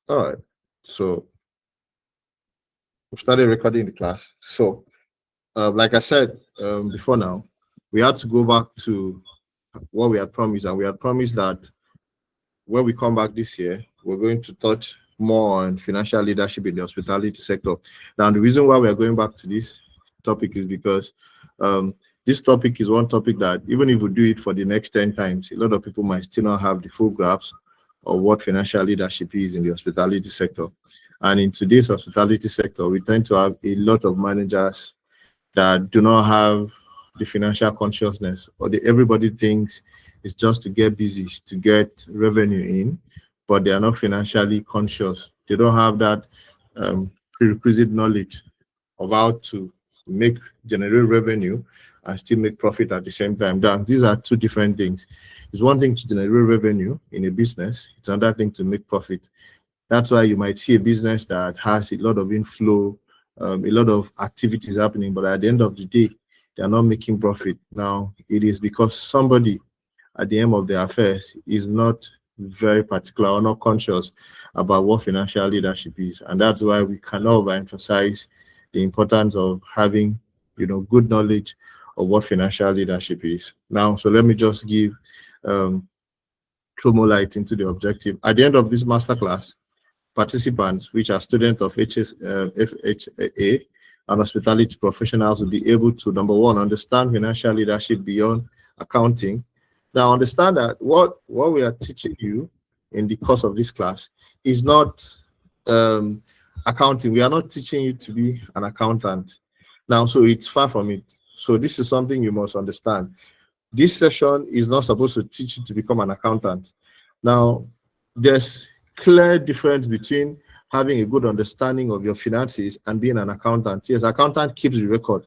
All right. So we started recording the class. So, like I said before now, we had to go back to what we had promised, and we had promised that when we come back this year, we're going to touch more on financial leadership in the hospitality sector. Now, the reason why we are going back to this topic is because this topic is one topic that even if we do it for the next 10 times, a lot of people might still not have the full grasp of what financial leadership is in the hospitality sector. And in today's hospitality sector, we tend to have a lot of managers that do not have the financial consciousness, or everybody thinks it's just to get busy, to get revenue in, but they are not financially conscious. They don't have that prerequisite knowledge of how to make generate revenue and still make profit at the same time. These are two different things. It's one thing to generate revenue in a business, it's another thing to make profit. That's why you might see a business that has a lot of inflow, a lot of activities happening, but at the end of the day, they are not making profit. Now, it is because somebody at the end of their affairs is not very particular or not conscious about what financial leadership is. And that's why we cannot overemphasize the importance of having, good knowledge of what financial leadership is. Now, so let me just give throw more light into the objective. At the end of this masterclass, participants, which are students of FHA and hospitality professionals, will be able to, number one, understand financial leadership beyond accounting. Now, understand that what we are teaching you in the course of this class is not accounting. We are not teaching you to be an accountant. Now, so it's far from it. So this is something you must understand. This session is not supposed to teach you to become an accountant. Now, there's clear difference between having a good understanding of your finances and being an accountant. Yes, accountant keeps the record.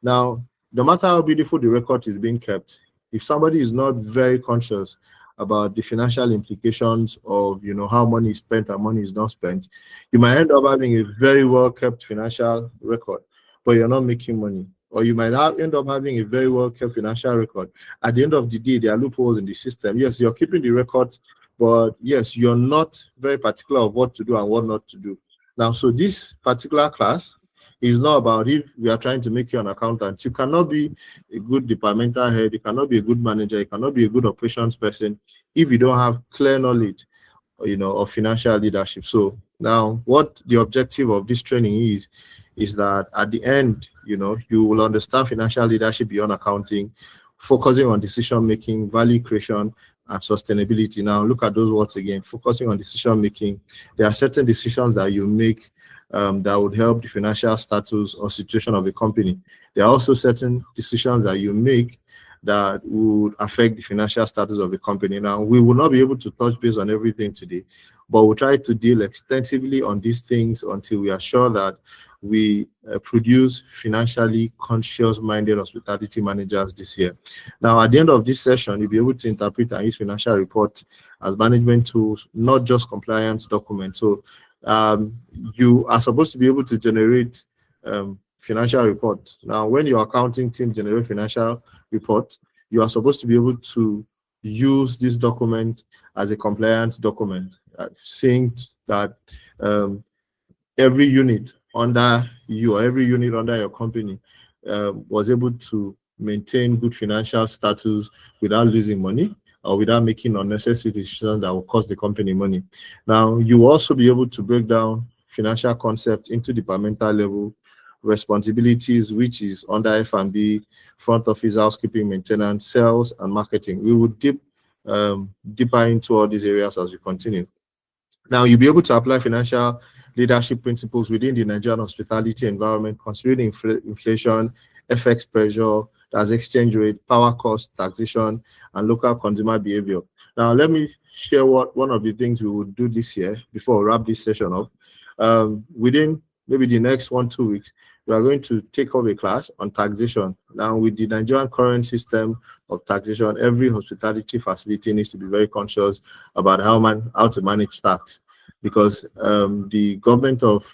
Now, no matter how beautiful the record is being kept, if somebody is not very conscious about the financial implications of how money is spent and money is not spent, you might end up having a very well kept financial record, but you're not making money. Or you might end up having a very well kept financial record. At the end of the day, there are loopholes in the system. Yes, you're keeping the record, but yes, you're not very particular of what to do and what not to do. Now, so this particular class is not about if we are trying to make you an accountant. You cannot be a good departmental head, you cannot be a good manager, you cannot be a good operations person if you don't have clear knowledge, of financial leadership. So now what the objective of this training is that at the end, you will understand financial leadership beyond accounting, focusing on decision making, value creation, and sustainability. Now, look at those words again. Focusing on decision making. There are certain decisions that you make that would help the financial status or situation of a company. There are also certain decisions that you make that would affect the financial status of a company. Now, we will not be able to touch base on everything today, but we'll try to deal extensively on these things until we are sure that we produce financially conscious-minded hospitality managers this year. Now, at the end of this session, you'll be able to interpret and use financial reports as management tools, not just compliance documents. So you are supposed to be able to generate financial reports. Now, when your accounting team generate financial reports, you are supposed to be able to use this document as a compliance document, saying that every unit under you or every unit under your company was able to maintain good financial status without losing money or without making unnecessary decisions that will cost the company money. Now, you will also be able to break down financial concepts into departmental level responsibilities, which is under F&B, front office, housekeeping, maintenance, sales, and marketing. We will dip deeper into all these areas as we continue. Now, you'll be able to apply financial leadership principles within the Nigerian hospitality environment, considering inflation, FX pressure, that's exchange rate, power cost, taxation, and local consumer behavior. Now, let me share one of the things we will do this year before we wrap this session up. Within maybe the next 1-2 weeks, we are going to take up a class on taxation. Now, with the Nigerian current system of taxation, every hospitality facility needs to be very conscious about how to manage tax, because the government of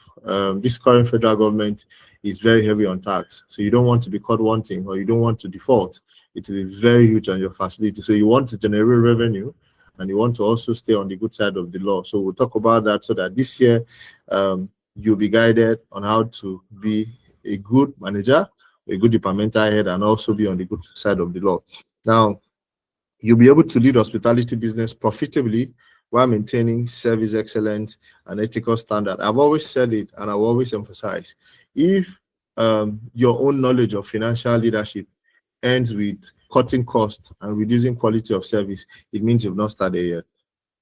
this current federal government is very heavy on tax. So you don't want to be caught wanting, or you don't want to default. It will be very huge on your facility. So you want to generate revenue, and you want to also stay on the good side of the law. So we'll talk about that so that this year you'll be guided on how to be a good manager, a good departmental head, and also be on the good side of the law. Now, you'll be able to lead hospitality business profitably while maintaining service excellence and ethical standard. I've always said it, and I've always emphasized, if your own knowledge of financial leadership ends with cutting costs and reducing quality of service, it means you've not started yet.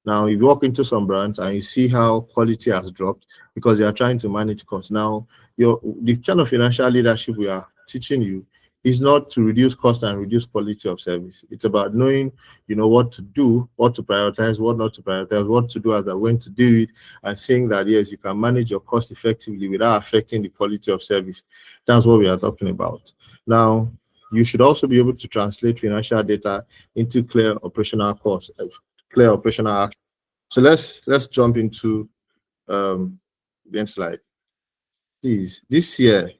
Now, if you walk into some brands and you see how quality has dropped because they are trying to manage costs. Now, the kind of financial leadership we are teaching you is not to reduce cost and reduce quality of service. It's about knowing, what to do, what to prioritize, what not to prioritize, what to do as and when to do it, and saying that, yes, you can manage your cost effectively without affecting the quality of service. That's what we are talking about. Now, you should also be able to translate financial data into clear operational costs, clear operational action. So let's jump into the next slide. Please, this year,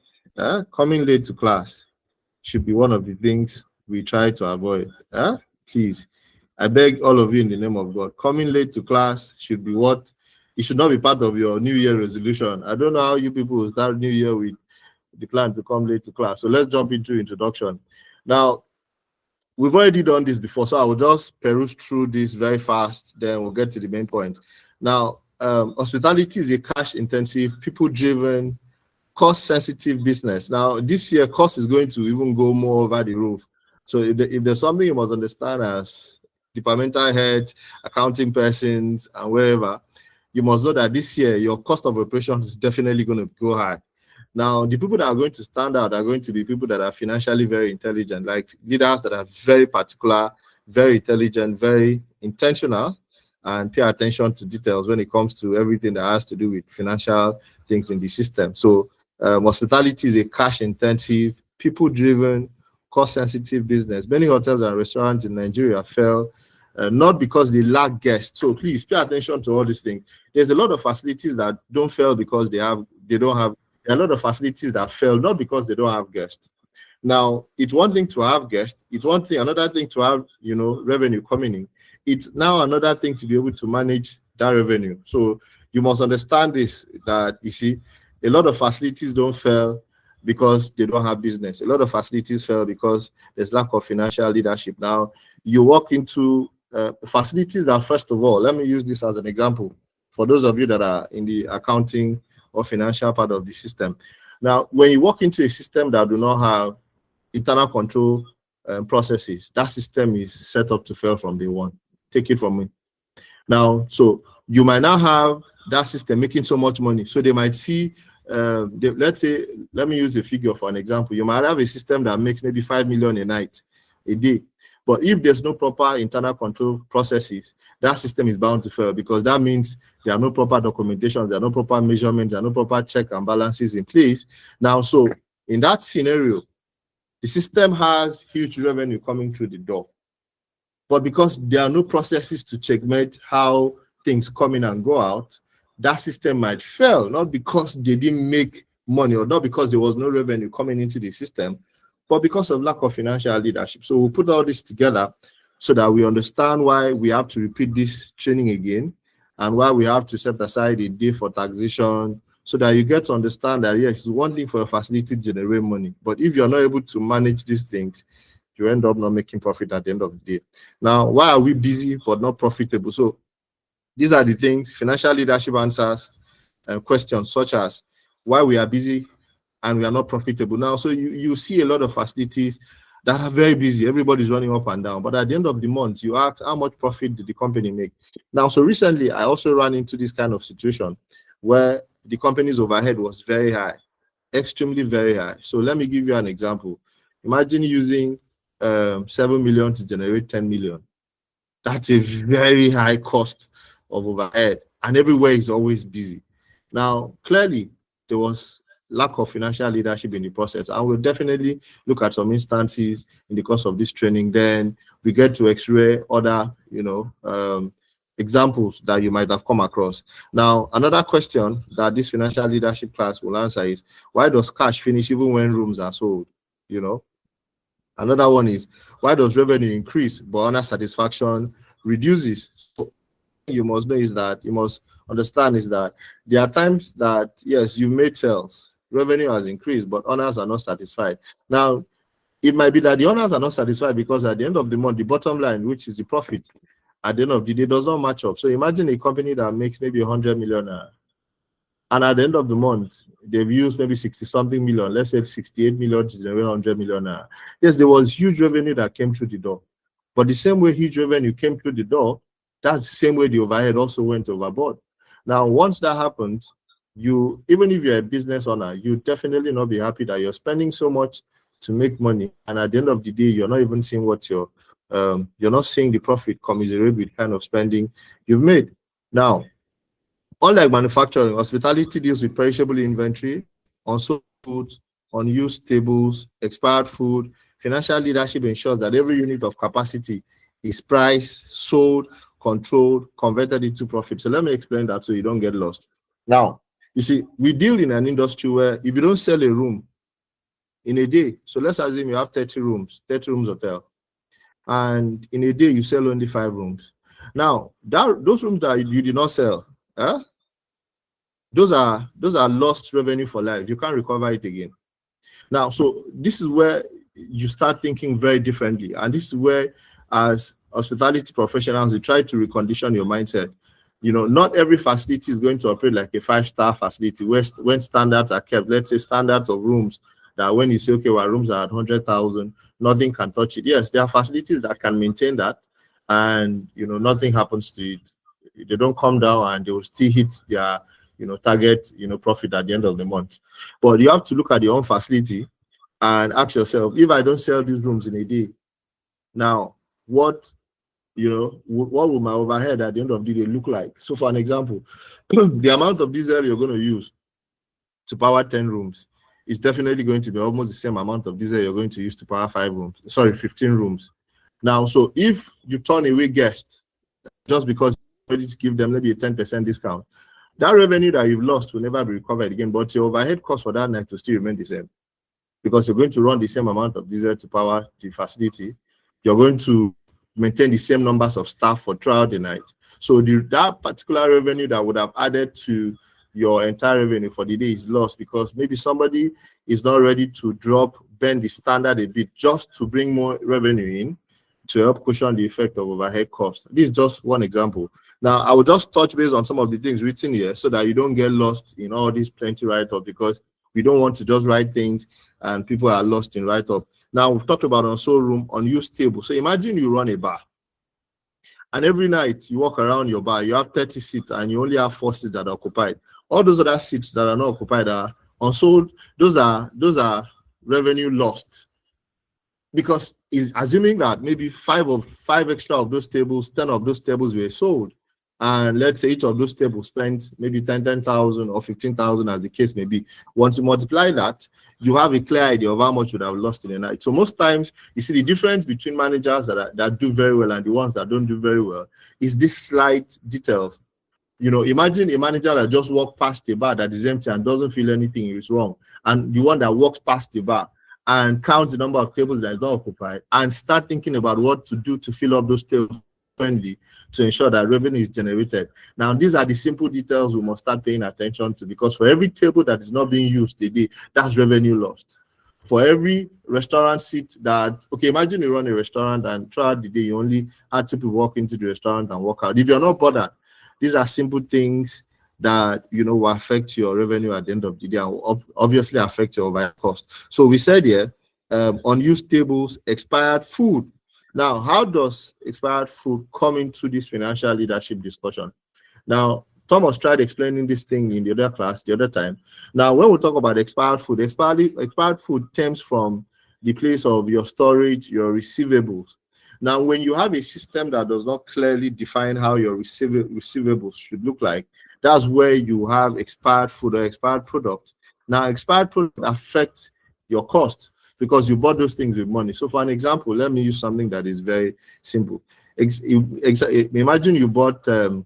coming late to class should be one of the things we try to avoid. Please, I beg all of you in the name of God, coming late to class should be it should not be part of your New Year resolution. I don't know how you people will start New Year with the plan to come late to class. So let's jump into introduction. Now, we've already done this before, so I will just peruse through this very fast, then we'll get to the main point. Now, hospitality is a cash-intensive, people-driven, cost-sensitive business. Now, this year, cost is going to even go more over the roof. So if there's something you must understand as departmental head, accounting persons, and wherever, you must know that this year, your cost of operations is definitely going to go high. Now, the people that are going to stand out are going to be people that are financially very intelligent, like leaders that are very particular, very intelligent, very intentional, and pay attention to details when it comes to everything that has to do with financial things in the system. So hospitality is a cash-intensive, people-driven, cost-sensitive business. Many hotels and restaurants in Nigeria fail not because they lack guests. So please pay attention to all these things. There's a lot of facilities that don't fail because there are a lot of facilities that fail not because they don't have guests. Now, it's one thing to have guests. It's another thing to have, revenue coming in. It's now another thing to be able to manage that revenue. So you must understand this, that you see, a lot of facilities don't fail because they don't have business. A lot of facilities fail because there's lack of financial leadership. Now, you walk into facilities that, first of all, let me use this as an example for those of you that are in the accounting or financial part of the system. Now, when you walk into a system that do not have internal control processes, that system is set up to fail from day one. Take it from me. Now, so you might now have that system making so much money. So they might see, let's say, let me use a figure for an example. You might have a system that makes maybe 5 million a day. But if there's no proper internal control processes, that system is bound to fail, because that means there are no proper documentation, there are no proper measurements, there are no proper check and balances in place. Now, so in that scenario, the system has huge revenue coming through the door. But because there are no processes to checkmate how things come in and go out, that system might fail, not because they didn't make money or not because there was no revenue coming into the system, but because of lack of financial leadership. So we'll put all this together so that we understand why we have to repeat this training again and why we have to set aside a day for taxation, so that you get to understand that, yes, it's one thing for a facility to generate money, but if you're not able to manage these things, you end up not making profit at the end of the day. Now, why are we busy but not profitable? So these are the things, financial leadership answers questions such as why we are busy and we are not profitable. Now, so you see a lot of facilities that are very busy. Everybody's running up and down. But at the end of the month, you ask, how much profit did the company make? Now, so recently, I also ran into this kind of situation where the company's overhead was very high, extremely very high. So let me give you an example. Imagine using 7 million to generate 10 million. That's a very high cost of overhead, and everywhere is always busy. Now, clearly, there was lack of financial leadership in the process, and we'll definitely look at some instances in the course of this training. Then we get to x-ray other, examples that you might have come across. Now, another question that this financial leadership class will answer is, why does cash finish even when rooms are sold? Another one is, why does revenue increase but honor satisfaction reduces. So you must know is that, you must understand is that there are times that, yes, you made sales, revenue has increased, but owners are not satisfied. Now, it might be that the owners are not satisfied because at the end of the month, the bottom line, which is the profit, at the end of the day, does not match up. So imagine a company that makes maybe 100 million, and at the end of the month, they've used maybe 60 something million, let's say 68 million to generate 100 million. Yes, there was huge revenue that came through the door. But the same way huge revenue came through the door, that's the same way the overhead also went overboard. Now, once that happens, you, even if you're a business owner, you definitely not be happy that you're spending so much to make money, and at the end of the day, you're not even seeing what you're not seeing the profit commiserate with kind of spending you've made. Now, unlike manufacturing, hospitality deals with perishable inventory, unsold goods, unused tables, expired food. Financial leadership ensures that every unit of capacity is priced, sold, controlled, converted into profit. So let me explain that so you don't get lost. Now, you see, we deal in an industry where if you don't sell a room in a day, so let's assume you have 30 rooms hotel, and in a day you sell only 5 rooms. Now, those rooms that you did not sell, those are lost revenue for life. You can't recover it again. Now, so this is where you start thinking very differently, and this is where, as hospitality professionals, you try to recondition your mindset. You know, not every facility is going to operate like a 5-star facility where, when standards are kept, let's say standards of rooms, that when you say, okay, well, rooms are at 100,000, nothing can touch it. Yes, there are facilities that can maintain that, and, you know, nothing happens to it. They don't come down, and they will still hit their, you know, target, you know, profit at the end of the month. But you have to look at your own facility and ask yourself, if I don't sell these rooms in a day, now what, you know, what will my overhead at the end of the day look like? So for an example, the amount of diesel you're going to use to power 10 rooms is definitely going to be almost the same amount of diesel you're going to use to power 15 rooms. Now, so if you turn away guests just because you're ready to give them maybe a 10% discount, that revenue that you've lost will never be recovered again, but your overhead cost for that night will still remain the same, because you're going to run the same amount of diesel to power the facility. You're going to maintain the same numbers of staff for throughout the night. So that particular revenue that would have added to your entire revenue for the day is lost, because maybe somebody is not ready to bend the standard a bit just to bring more revenue in to help cushion the effect of overhead cost. This is just one example. Now, I will just touch base on some of the things written here so that you don't get lost in all these plenty write-up, because we don't want to just write things and people are lost in write-up. Now, we've talked about unsold room, unused table. So imagine you run a bar, and every night you walk around your bar, you have 30 seats and you only have 4 seats that are occupied. All those other seats that are not occupied are unsold. Those are revenue lost, because it's assuming that maybe 5 extra of those tables, 10 of those tables were sold. And let's say each of those tables spent maybe 10,000 or 15,000, as the case may be. Once you multiply that, you have a clear idea of how much you would have lost in a night. So most times, you see the difference between managers that do very well and the ones that don't do very well is this slight details. You know, imagine a manager that just walked past the bar that is empty and doesn't feel anything is wrong, and the one that walks past the bar and counts the number of tables that is not occupied and start thinking about what to do to fill up those tables friendly to ensure that revenue is generated. Now, these are the simple details we must start paying attention to, because for every table that is not being used today, that's revenue lost. For every restaurant seat that, okay, imagine you run a restaurant and throughout the day you only had 2 people walk into the restaurant and walk out. If you're not bothered, these are simple things that, you know, will affect your revenue at the end of the day and will obviously affect your overhead cost. So we said here, unused tables, expired food. Now, how does expired food come into this financial leadership discussion? Now, Thomas tried explaining this thing in the other class, the other time. Now, when we talk about expired food stems from the place of your storage, your receivables. Now, when you have a system that does not clearly define how your receivables should look like, that's where you have expired food or expired product. Now, expired product affects your cost because you bought those things with money. So for an example, let me use something that is very simple. Imagine you bought a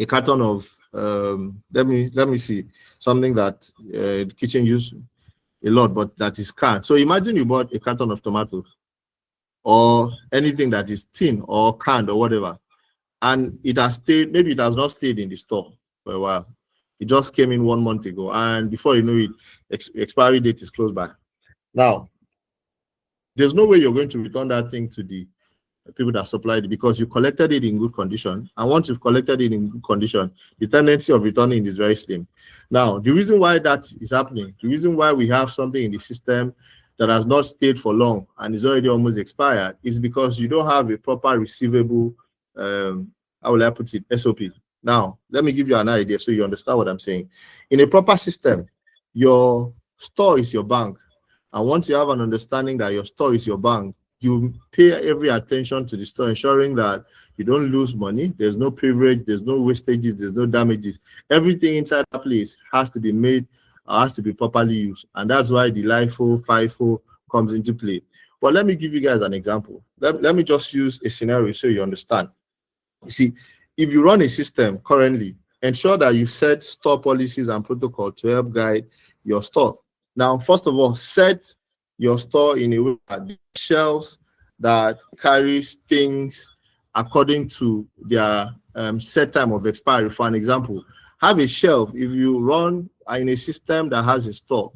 carton of, let me see, something that the kitchen use a lot, but that is canned. So imagine you bought a carton of tomatoes or anything that is thin or canned or whatever, and it has stayed, maybe it has not stayed in the store for a while. It just came in 1 month ago, and before you know it, expiry date is close by. Now, there's no way you're going to return that thing to the people that supplied it, because you collected it in good condition. And once you've collected it in good condition, the tendency of returning is very slim. Now, the reason why that is happening, the reason why we have something in the system that has not stayed for long and is already almost expired, is because you don't have a proper receivable, how will I put it, SOP. Now, let me give you an idea so you understand what I'm saying. In a proper system, your store is your bank. And once you have an understanding that your store is your bank, you pay every attention to the store, ensuring that you don't lose money. There's no privilege, there's no wastages, there's no damages. Everything inside that place has to be made, has to be properly used. And that's why the LIFO, FIFO comes into play. But let me give you guys an example. Let me just use a scenario so you understand. You see, if you run a system currently, ensure that you set store policies and protocol to help guide your store. Now, first of all, set your store in a way that the shelves that carries things according to their set time of expiry. For an example, have a shelf. If you run in a system that has a store,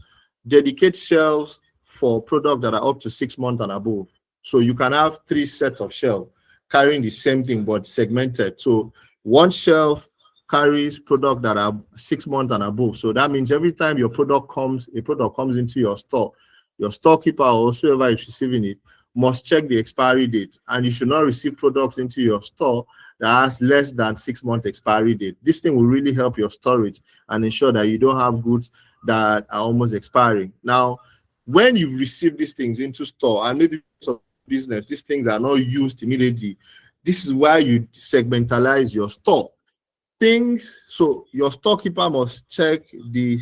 dedicate shelves for products that are up to 6 months and above. So you can have 3 sets of shelves carrying the same thing but segmented. So one shelf carries products that are 6 months and above. So that means every time a product comes into your storekeeper or whoever is receiving it must check the expiry date, and you should not receive products into your store that has less than 6 month expiry date. This thing will really help your storage and ensure that you don't have goods that are almost expiring. Now, when you've received these things into store, and maybe some business, these things are not used immediately, this is why you segmentalize your store. So your storekeeper must check the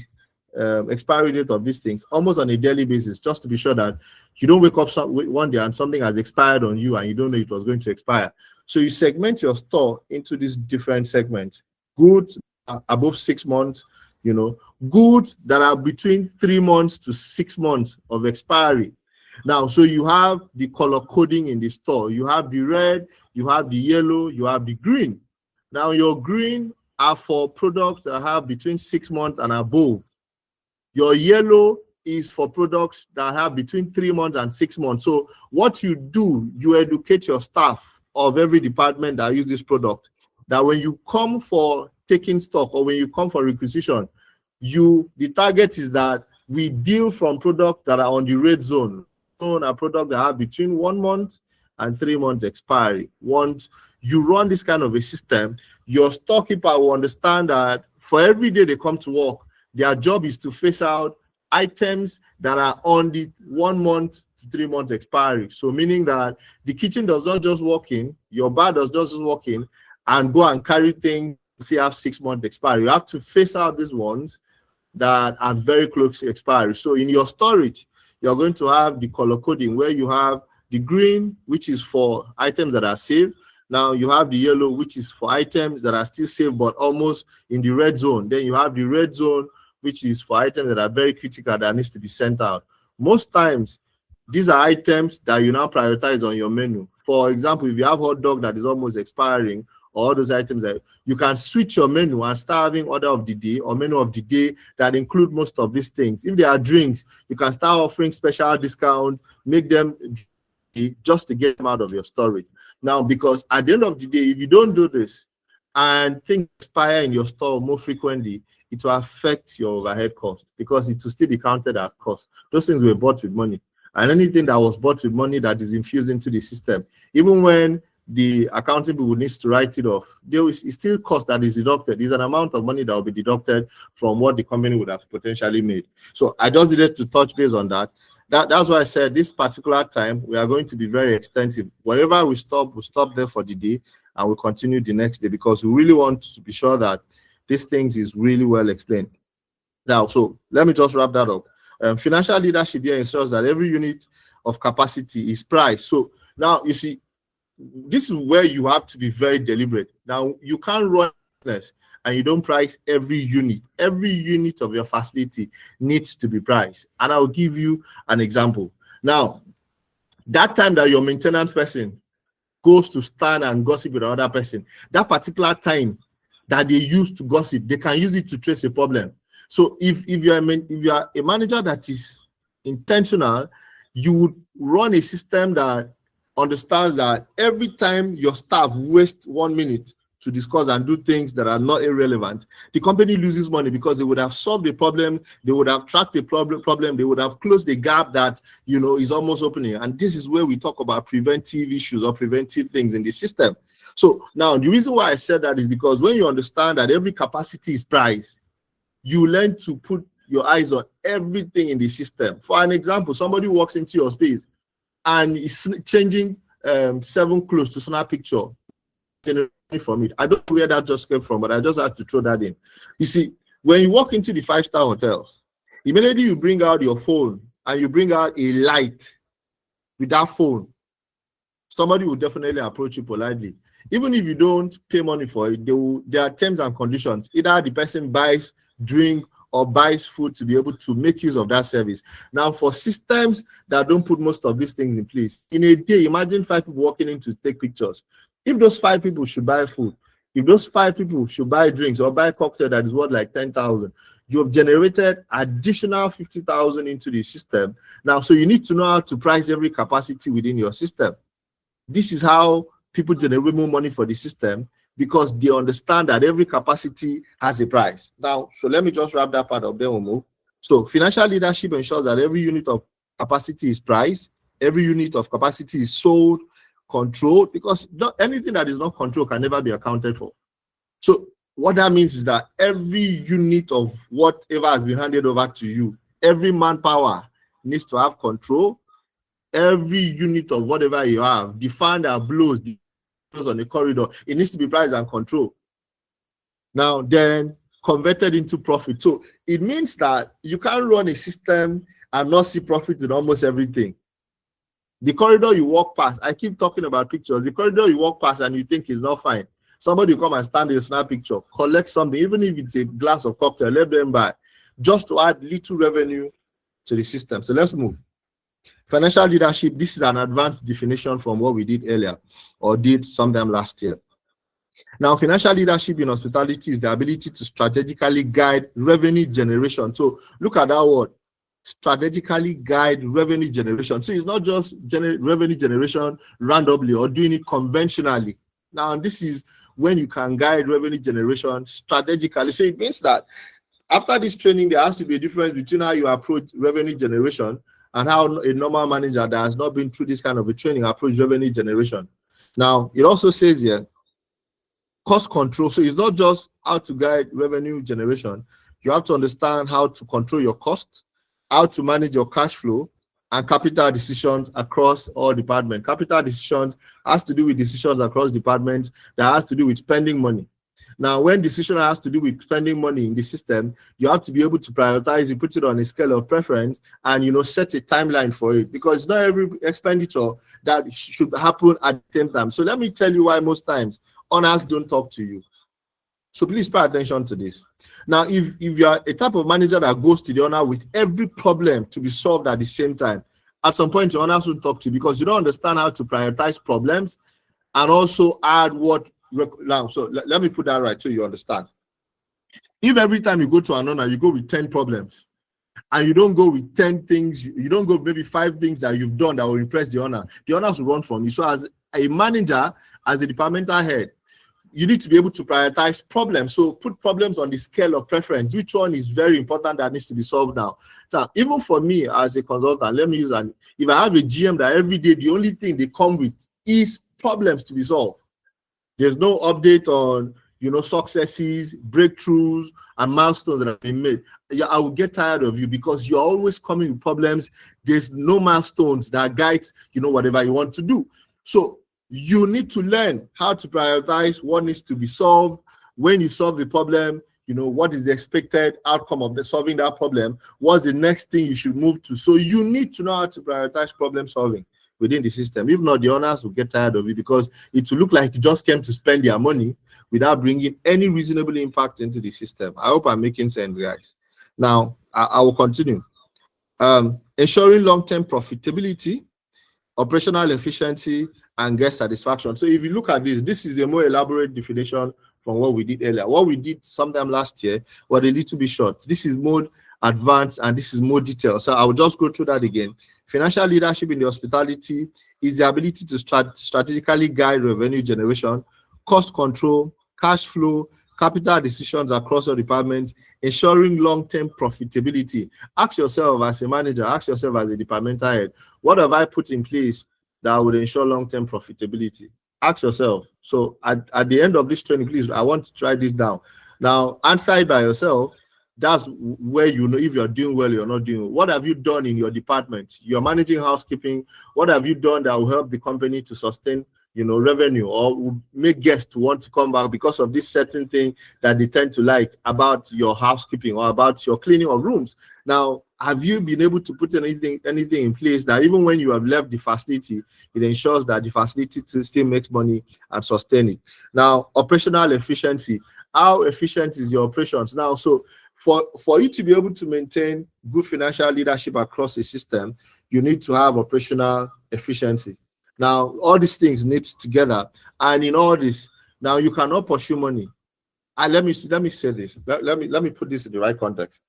expiry date of these things almost on a daily basis, just to be sure that you don't wake up one day and something has expired on you and you don't know it was going to expire. So you segment your store into these different segments. Goods above 6 months, goods that are between 3 months to 6 months of expiry. Now, so you have the color coding in the store. You have the red, you have the yellow, you have the green. Now, your green are for products that have between 6 months and above. Your yellow is for products that have between 3 months and 6 months. So what you do, you educate your staff of every department that use this product, that when you come for taking stock or when you come for requisition, the target is that we deal from products that are on the red zone. A product that have between 1 month and 3 months expiry. Once you run this kind of a system, your storekeeper will understand that for every day they come to work, their job is to phase out items that are on the 1 month to 3 months expiry. So meaning that the kitchen does not just walk in, your bar does not just walk in and go and carry things, say have 6 month expiry. You have to phase out these ones that are very close to expiry. So in your storage, you're going to have the color coding where you have the green, which is for items that are saved. Now you have the yellow, which is for items that are still saved but almost in the red zone. Then you have the red zone, which is for items that are very critical that needs to be sent out. Most times, these are items that you now prioritize on your menu. For example, if you have hot dog that is almost expiring, or all those items, that you can switch your menu and start having order of the day or menu of the day that include most of these things. If there are drinks, you can start offering special discounts, make them just to get them out of your storage. Now, because at the end of the day, if you don't do this and things expire in your store more frequently, it will affect your overhead cost because it will still be counted at cost. Those things were bought with money. And anything that was bought with money that is infused into the system, even when the accounting people needs to write it off, it's still cost that is deducted. There's an amount of money that will be deducted from what the company would have potentially made. So I just needed to touch base on that. That's why I said this particular time, we are going to be very extensive. Wherever we stop, we'll stop there for the day and we'll continue the next day because we really want to be sure that these things is really well explained. Now, so let me just wrap that up. Financial leadership here ensures that every unit of capacity is priced. So now you see, this is where you have to be very deliberate. Now, you can't run business and you don't price every unit. Every unit of your facility needs to be priced. And I'll give you an example. Now, That time that your maintenance person goes to stand and gossip with another person, that particular time that they use to gossip, they can use it to trace a problem. So if you are a manager that is intentional, you would run a system that understands that every time your staff waste 1 minute to discuss and do things that are not irrelevant, the company loses money because they would have solved the problem, they would have tracked the problem, they would have closed the gap that is almost opening. And this is where we talk about preventive issues or preventive things in the system. So now the reason why I said that is because when you understand that every capacity is priced, you learn to put your eyes on everything in the system. For an example, somebody walks into your space and is changing 7 clothes to snap picture from it. I don't know where that just came from, but I just had to throw that in. You see, when you walk into the 5-star hotels, immediately you bring out your phone and you bring out a light with that phone, somebody will definitely approach you politely. Even if you don't pay money for it, there are terms and conditions. Either the person buys drink or buys food to be able to make use of that service. Now, for systems that don't put most of these things in place, in a day, imagine 5 people walking in to take pictures. If those 5 people should buy food, if those 5 people should buy drinks or buy cocktail that is worth like 10,000, you have generated additional 50,000 into the system. Now, so you need to know how to price every capacity within your system. This is how people generate more money for the system, because they understand that every capacity has a price. Now, so let me just wrap that part up, then we'll move. So financial leadership ensures that every unit of capacity is priced, every unit of capacity is sold, controlled, because anything that is not controlled can never be accounted for. So what that means is that every unit of whatever has been handed over to you, every manpower needs to have control. Every unit of whatever you have, the fan that blows on the corridor, it needs to be priced and controlled. Now, then converted into profit. So it means that you can't run a system and not see profit in almost everything. The corridor you walk past, I keep talking about pictures. The corridor you walk past and you think is not fine. Somebody come and stand in a snap picture, collect something, even if it's a glass of cocktail, let them buy, just to add little revenue to the system. So let's move. Financial leadership, this is an advanced definition from what we did earlier or did sometime last year. Now, financial leadership in hospitality is the ability to strategically guide revenue generation. So look at that word, strategically guide revenue generation. So it's not just revenue generation randomly or doing it conventionally. Now, this is when you can guide revenue generation strategically. So it means that after this training, there has to be a difference between how you approach revenue generation and how a normal manager that has not been through this kind of a training approach revenue generation. Now, it also says here, cost control. So it's not just how to guide revenue generation. You have to understand how to control your costs, how to manage your cash flow, and capital decisions across all departments. Capital decisions has to do with decisions across departments that has to do with spending money. Now, when decision has to do with spending money in the system, you have to be able to prioritize it, put it on a scale of preference, and set a timeline for it, because not every expenditure that should happen at the same time. So let me tell you why most times owners don't talk to you. So please pay attention to this. Now, if you are a type of manager that goes to the owner with every problem to be solved at the same time, at some point your owners will talk to you because you don't understand how to prioritize problems and also add what. Now, so let me put that right so you understand. If every time you go to an owner, you go with 10 problems, and you don't go with 10 things, you don't go maybe 5 things that you've done that will impress the owners will run from you. So as a manager, as a departmental head, you need to be able to prioritize problems. So put problems on the scale of preference. Which one is very important that needs to be solved now? So even for me as a consultant, let me use if I have a GM that every day the only thing they come with is problems to be solved. There's no update on, successes, breakthroughs, and milestones that have been made. Yeah, I will get tired of you because you're always coming with problems. There's no milestones that guide, whatever you want to do. So you need to learn how to prioritize what needs to be solved. When you solve the problem, what is the expected outcome of solving that problem? What's the next thing you should move to? So you need to know how to prioritize problem solving within the system. If not, the owners will get tired of it because it will look like you just came to spend their money without bringing any reasonable impact into the system. I hope I'm making sense, guys. Now, I will continue. Ensuring long-term profitability. operational efficiency, and guest satisfaction. So if you look at this, this is a more elaborate definition from what we did earlier. What we did sometime last year was a little bit short. This is more advanced and this is more detailed. So I will just go through that again. Financial leadership in the hospitality is the ability to strategically guide revenue generation, cost control, cash flow, capital decisions across your departments, ensuring long-term profitability. Ask yourself as a manager, ask yourself as a departmental head, what have I put in place that would ensure long-term profitability? Ask yourself. So at the end of this training, please, I want to try this down. Now, answer it by yourself. That's where you know if you're doing well or you're not doing well. What have you done in your department? You're managing housekeeping. What have you done that will help the company to sustain, revenue, or will make guests want to come back because of this certain thing that they tend to like about your housekeeping or about your cleaning of rooms? Now, have you been able to put anything in place that even when you have left the facility, it ensures that the facility still makes money and sustain it? Now, operational efficiency. How efficient is your operations now? So for you to be able to maintain good financial leadership across a system, you need to have operational efficiency. Now, all these things need together, and in all this, now you cannot pursue money. And let me say this. Let me put this in the right context.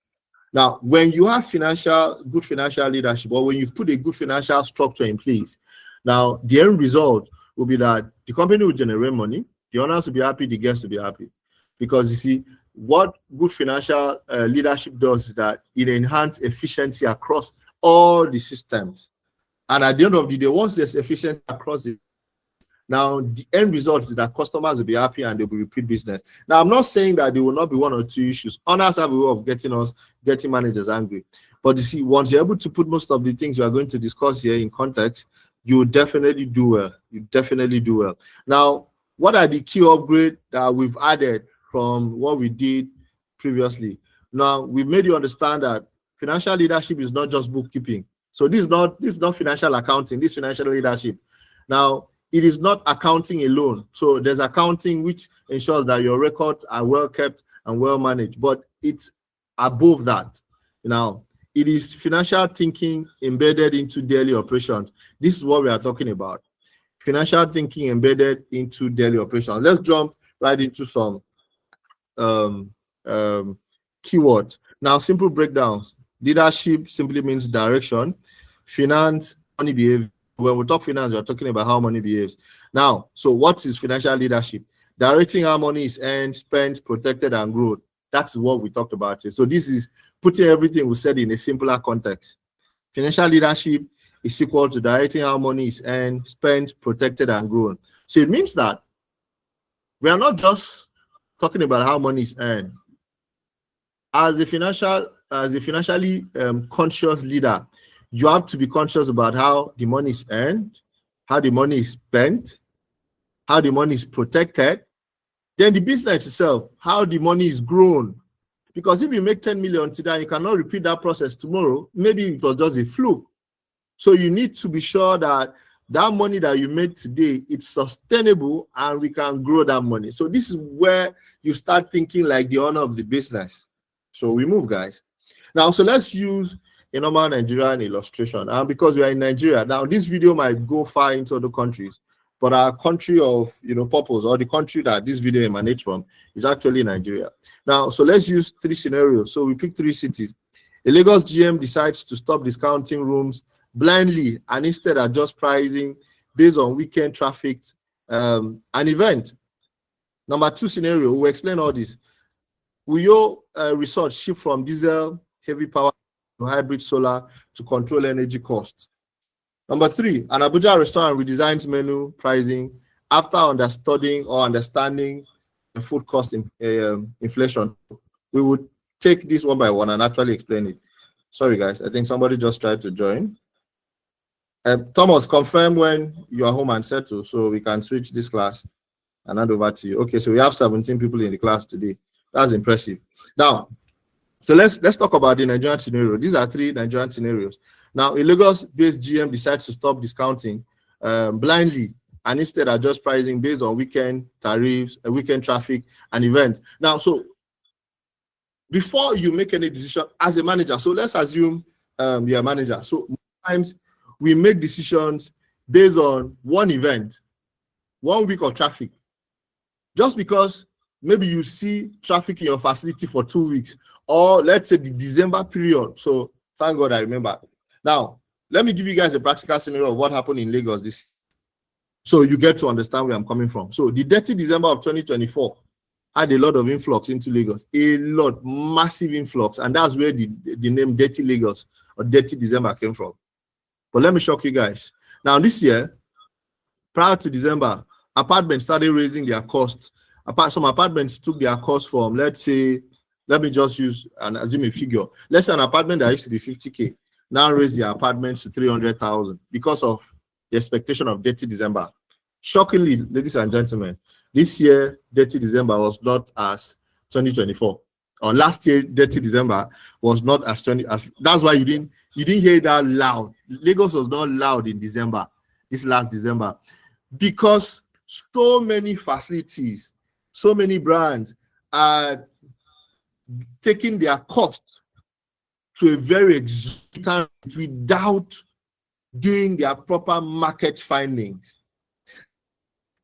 Now, when you have good financial leadership, or when you've put a good financial structure in place, now the end result will be that the company will generate money, the owners will be happy, the guests will be happy. Because you see, what good financial leadership does is that it enhances efficiency across all the systems. And at the end of the day, once there's efficiency across it, now the end result is that customers will be happy and they will repeat business. Now, I'm not saying that there will not be one or two issues. Owners have a way of getting managers angry. But you see, once you're able to put most of the things we are going to discuss here in context, you will definitely do well. You definitely do well. Now, what are the key upgrades that we've added from what we did previously? Now, we've made you understand that financial leadership is not just bookkeeping. So this is not financial accounting, this is financial leadership. Now, it is not accounting alone. So there's accounting which ensures that your records are well kept and well managed, but it's above that. Now, it is financial thinking embedded into daily operations. This is what we are talking about. Financial thinking embedded into daily operations. Let's jump right into some keywords. Now, simple breakdowns. Leadership simply means direction. Finance, money behavior. When we talk finance, we're talking about how money behaves. Now, so what is financial leadership? Directing how money is earned, spent, protected, and grown. That's what we talked about. So this is putting everything we said in a simpler context. Financial leadership is equal to directing how money is earned, spent, protected, and grown. So it means that we are not just talking about how money is earned. As a financially conscious leader, you have to be conscious about how the money is earned, how the money is spent, how the money is protected, then the business itself, how the money is grown. Because if you make 10 million today, you cannot repeat that process tomorrow. Maybe it was just a fluke. So you need to be sure that that money that you made today, it's sustainable and we can grow that money. So this is where you start thinking like the owner of the business. So we move, guys. Now, so let's use a normal Nigerian illustration. And because we are in Nigeria, now this video might go far into other countries, but our country of purpose, or the country that this video emanates from, is actually Nigeria. Now, so let's use 3 scenarios. So we pick 3 cities. A Lagos GM decides to stop discounting rooms blindly and instead adjust pricing based on weekend traffic, an event. Number 2 scenario, we'll explain all this. Uyo Resort shift from diesel heavy power to hybrid solar to control energy costs. Number 3, an Abuja restaurant redesigns menu pricing after understanding the food cost inflation. We would take this one by one and actually explain it. Sorry, guys. I think somebody just tried to join. Thomas, confirm when you are home and settle so we can switch this class and hand over to you. Okay, so we have 17 people in the class today. That's impressive. Now, so let's talk about the Nigerian scenario. These are 3 Nigerian scenarios. Now, a Lagos-based GM decides to stop discounting blindly and instead adjust pricing based on weekend tariffs, weekend traffic, and events. Now, so before you make any decision as a manager, so let's assume you're a manager. So sometimes we make decisions based on one event, 1 week of traffic. Just because maybe you see traffic in your facility for 2 weeks, or let's say the December period. So thank God I remember. Now, let me give you guys a practical scenario of what happened in Lagos this, so you get to understand where I'm coming from. So the dirty December of 2024 had a lot of influx into Lagos, a lot, massive influx, and that's where the name Dirty Lagos or Dirty December came from. But let me shock you guys. Now this year, prior to December, apartments started raising their costs. Some apartments took their cost from, let's say, let me just use and assume a figure. Let's say an apartment that used to be 50K now raise their apartments to 300,000 because of the expectation of Dirty December. Shockingly, ladies and gentlemen, this year Dirty December was not as 2024, or last year Dirty December was not as 20 as. That's why you didn't hear that loud. Lagos was not loud in December, this last December, because so many facilities, so many brands are taking their cost to a very exorbitant without doing their proper market findings.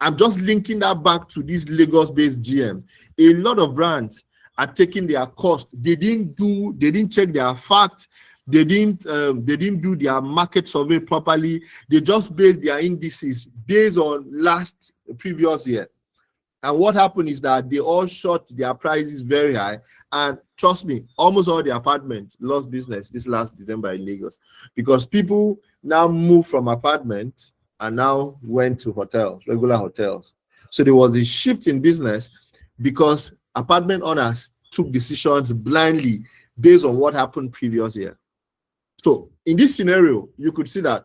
I'm just linking that back to this Lagos-based GM. A lot of brands are taking their cost. They didn't check their facts. They didn't do their market survey properly. They just based their indices based on previous year. And what happened is that they all shot their prices very high. And trust me, almost all the apartments lost business this last December in Lagos, because people now moved from apartments and now went to hotels, regular hotels. So there was a shift in business because apartment owners took decisions blindly based on what happened previous year. So in this scenario, you could see that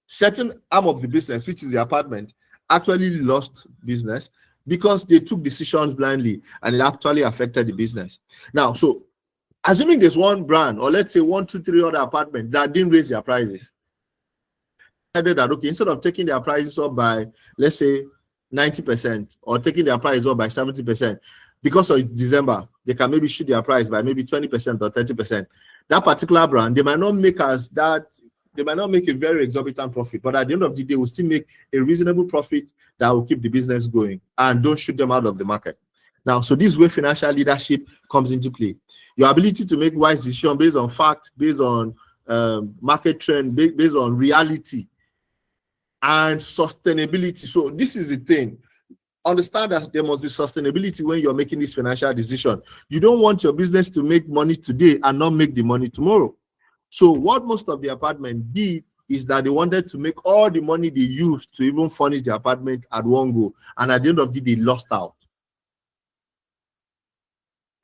certain arm of the business, which is the apartment, actually lost business because they took decisions blindly and it actually affected the business. Now, so assuming there's one brand, or let's say 1, 2, 3 other apartments that didn't raise their prices, that okay, instead of taking their prices up by, let's say, 90% or taking their price up by 70%, because of December, they can maybe shoot their price by maybe 20% or 30%. That particular brand, they might not make a very exorbitant profit, but at the end of the day, will still make a reasonable profit that will keep the business going and don't shoot them out of the market. Now, so this is where financial leadership comes into play. Your ability to make wise decisions based on facts, based on market trend, based on reality and sustainability. So this is the thing. Understand that there must be sustainability when you're making this financial decision. You don't want your business to make money today and not make the money tomorrow. So what most of the apartment did is that they wanted to make all the money they used to even furnish the apartment at one go. And at the end of the day, they lost out.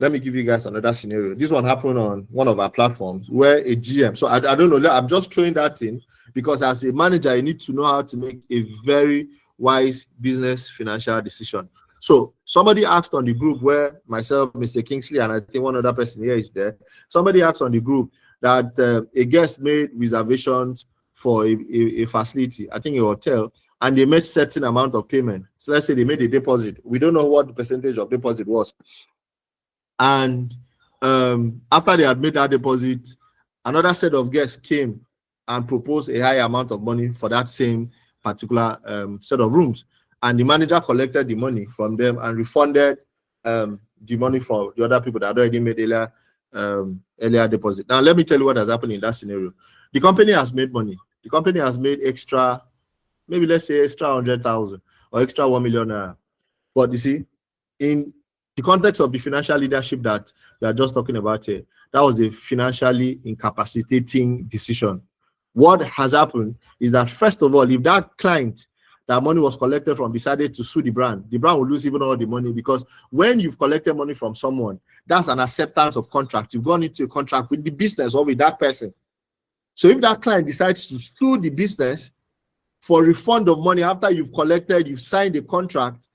Let me give you guys another scenario. This one happened on one of our platforms where a GM, so I don't know, I'm just throwing that in because as a manager, you need to know how to make a very wise business financial decision. So somebody asked on the group where myself, Mr. Kingsley, and I think one other person here is there. Somebody asked on the group that a guest made reservations for a facility, I think a hotel, and they made certain amount of payment. So let's say they made a deposit. We don't know what the percentage of deposit was. And after they had made that deposit, another set of guests came and proposed a high amount of money for that same particular set of rooms. And the manager collected the money from them and refunded the money for the other people that had already made earlier deposit. Now, let me tell you what has happened in that scenario. The company has made money. The company has made extra, maybe let's say extra 100,000 or extra 1 million. But you see, in the context of the financial leadership that we are just talking about here, that was a financially incapacitating decision. What has happened is that, first of all, if that client that money was collected from decided to sue the brand will lose even all the money, because when you've collected money from someone, that's an acceptance of contract. You've gone into a contract with the business or with that person. So if that client decides to sue the business for refund of money after you've collected, you've signed a contract,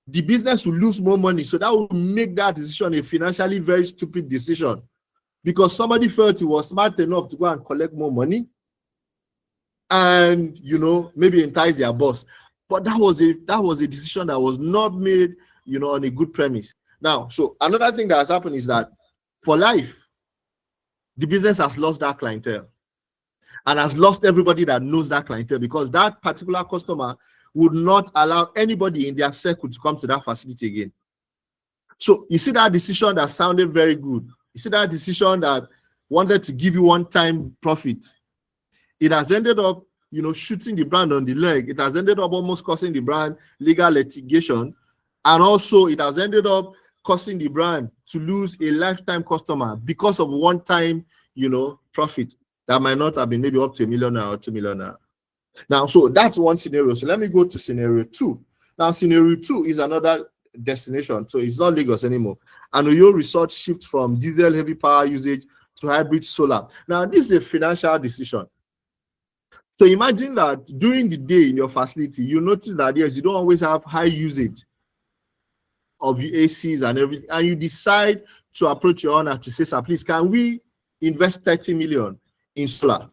the business will lose more money. So that will make that decision a financially very stupid decision, because somebody felt he was smart enough to go and collect more money and, you know, maybe entice their boss. But that was a decision that was not made, you know, on a good premise. Now, so another thing that has happened is that for life, the business has lost that clientele. and has lost everybody that knows that clientele, because that particular customer would not allow anybody in their circle to come to that facility again. So you see that decision that sounded very good. You see that decision that wanted to give you one-time profit. It has ended up, shooting the brand on the leg. It has ended up almost costing the brand legal litigation. And also it has ended up causing the brand to lose a lifetime customer because of one-time, profit that might not have been maybe up to $1 million or $2 million. Now, so that's one scenario. So let me go to scenario 2. Now, scenario 2 is another destination. So it's not Lagos anymore. And your research shift from diesel heavy power usage to hybrid solar. Now, this is a financial decision. So imagine that during the day in your facility, you notice that yes, you don't always have high usage of your ACs and everything, and you decide to approach your owner to say, sir, please, can we invest 30 million in solar?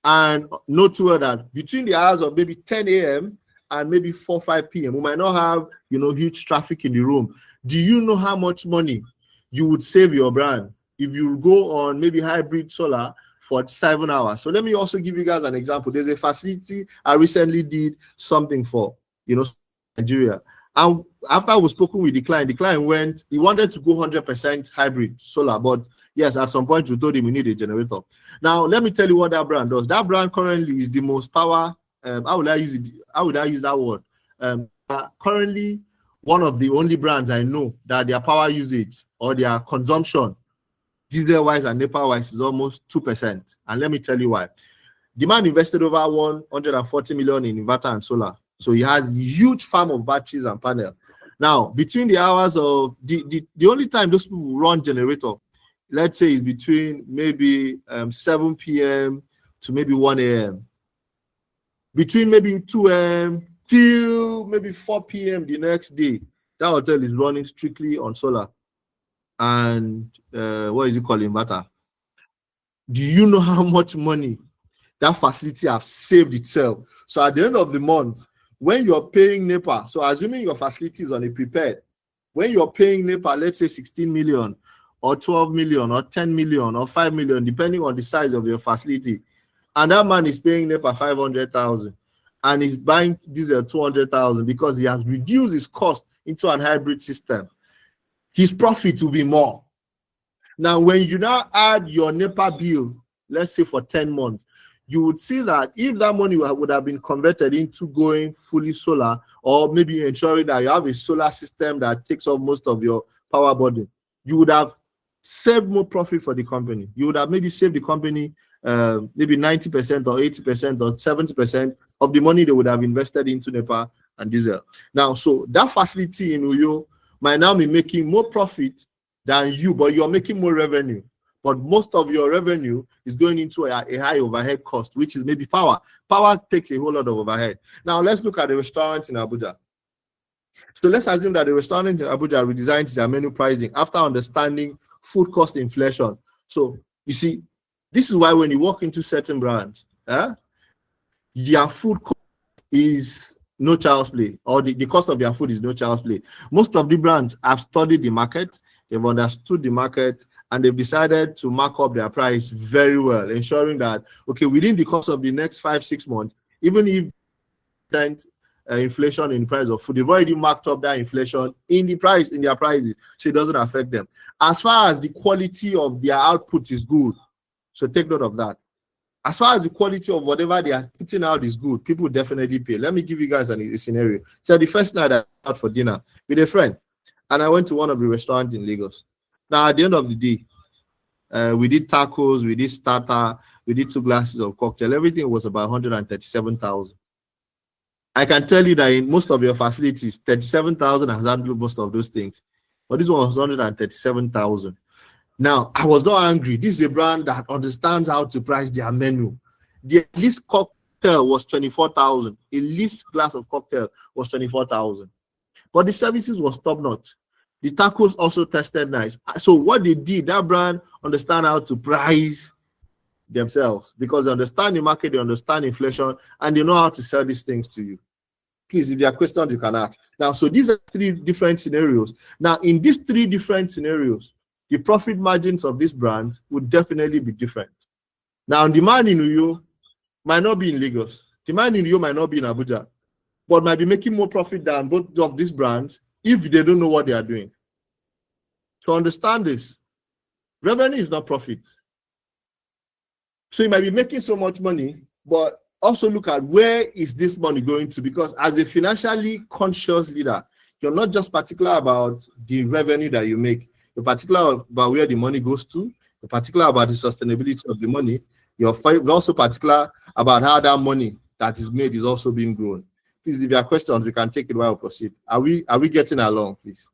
And note to that between the hours of maybe 10 a.m. and maybe 4, 5 p.m., we might not have, huge traffic in the room. Do you know how much money you would save your brand if you go on maybe hybrid solar for 7 hours? So let me also give you guys an example. There's a facility I recently did something for, Nigeria. And after I was spoken with the client he wanted to go 100% hybrid solar, but yes, at some point we told him we need a generator. Now, let me tell you what that brand does. That brand currently is the most power, how would I use that word? Currently, one of the only brands I know that their power usage or their consumption, diesel-wise and NEPA-wise, is almost 2%. And let me tell you why. The man invested over 140 million in inverter and solar. So he has a huge farm of batteries and panel. Now, between the hours of the only time those people run generator, let's say, is between maybe 7 p.m. to maybe 1 a.m. Between maybe 2 a.m. till maybe 4 p.m. the next day, that hotel is running strictly on solar and what is it called, inverter. Do you know how much money that facility have saved itself? So at the end of the month, when you're paying NEPA, so assuming your facility is on a prepaid, when you're paying NEPA, let's say 16 million or 12 million or 10 million or 5 million, depending on the size of your facility, and that man is paying NEPA 500,000 and he's buying diesel 200,000 because he has reduced his cost into an hybrid system, his profit will be more. Now, when you now add your NEPA bill, let's say for 10 months, you would see that if that money would have been converted into going fully solar, or maybe ensuring that you have a solar system that takes off most of your power burden, you would have saved more profit for the company. You would have maybe saved the company maybe 90% or 80% or 70% of the money they would have invested into NEPA and diesel. Now, so that facility in Uyo might now be making more profit than you, but you're making more revenue. But most of your revenue is going into a high overhead cost, which is maybe power. Power takes a whole lot of overhead. Now, let's look at the restaurant in Abuja. So let's assume that the restaurant in Abuja redesigned their menu pricing after understanding food cost inflation. So you see, this is why when you walk into certain brands, their food cost is no child's play, or the cost of their food is no child's play. Most of the brands have studied the market, they've understood the market, and they've decided to mark up their price very well, ensuring that, okay, within the course of the next 5-6 months, even if inflation in the price of food, they've already marked up that inflation in their prices, so it doesn't affect them. As far as the quality of their output is good, so take note of that. As far as the quality of whatever they are putting out is good, people definitely pay. Let me give you guys a scenario. So the first night I went out for dinner with a friend, and I went to one of the restaurants in Lagos. Now, at the end of the day, we did tacos, we did starter, we did 2 glasses of cocktail. Everything was about 137,000. I can tell you that in most of your facilities, 37,000 has handled most of those things. But this one was 137,000. Now, I was not angry. This is a brand that understands how to price their menu. The least cocktail was 24,000. A least glass of cocktail was 24,000. But the services was top-notch. The tacos also tasted nice. So what they did, that brand understand how to price themselves, because they understand the market, they understand inflation, and they know how to sell these things to you. Please, if there are questions, you can ask. Now, so these are 3 different scenarios. Now, in these 3 different scenarios, the profit margins of these brands would definitely be different. Now, the man in Uyo might not be in Lagos. The man in Rio might not be in Abuja, but might be making more profit than both of these brands if they don't know what they are doing. To understand this, revenue is not profit. So you might be making so much money, but also look at where is this money going to, because as a financially conscious leader, you're not just particular about the revenue that you make. You're particular about where the money goes to. You're particular about the sustainability of the money. You're also particular about how that money that is made is also being grown. Please, if you have questions, we can take it while we proceed. Are we getting along, please?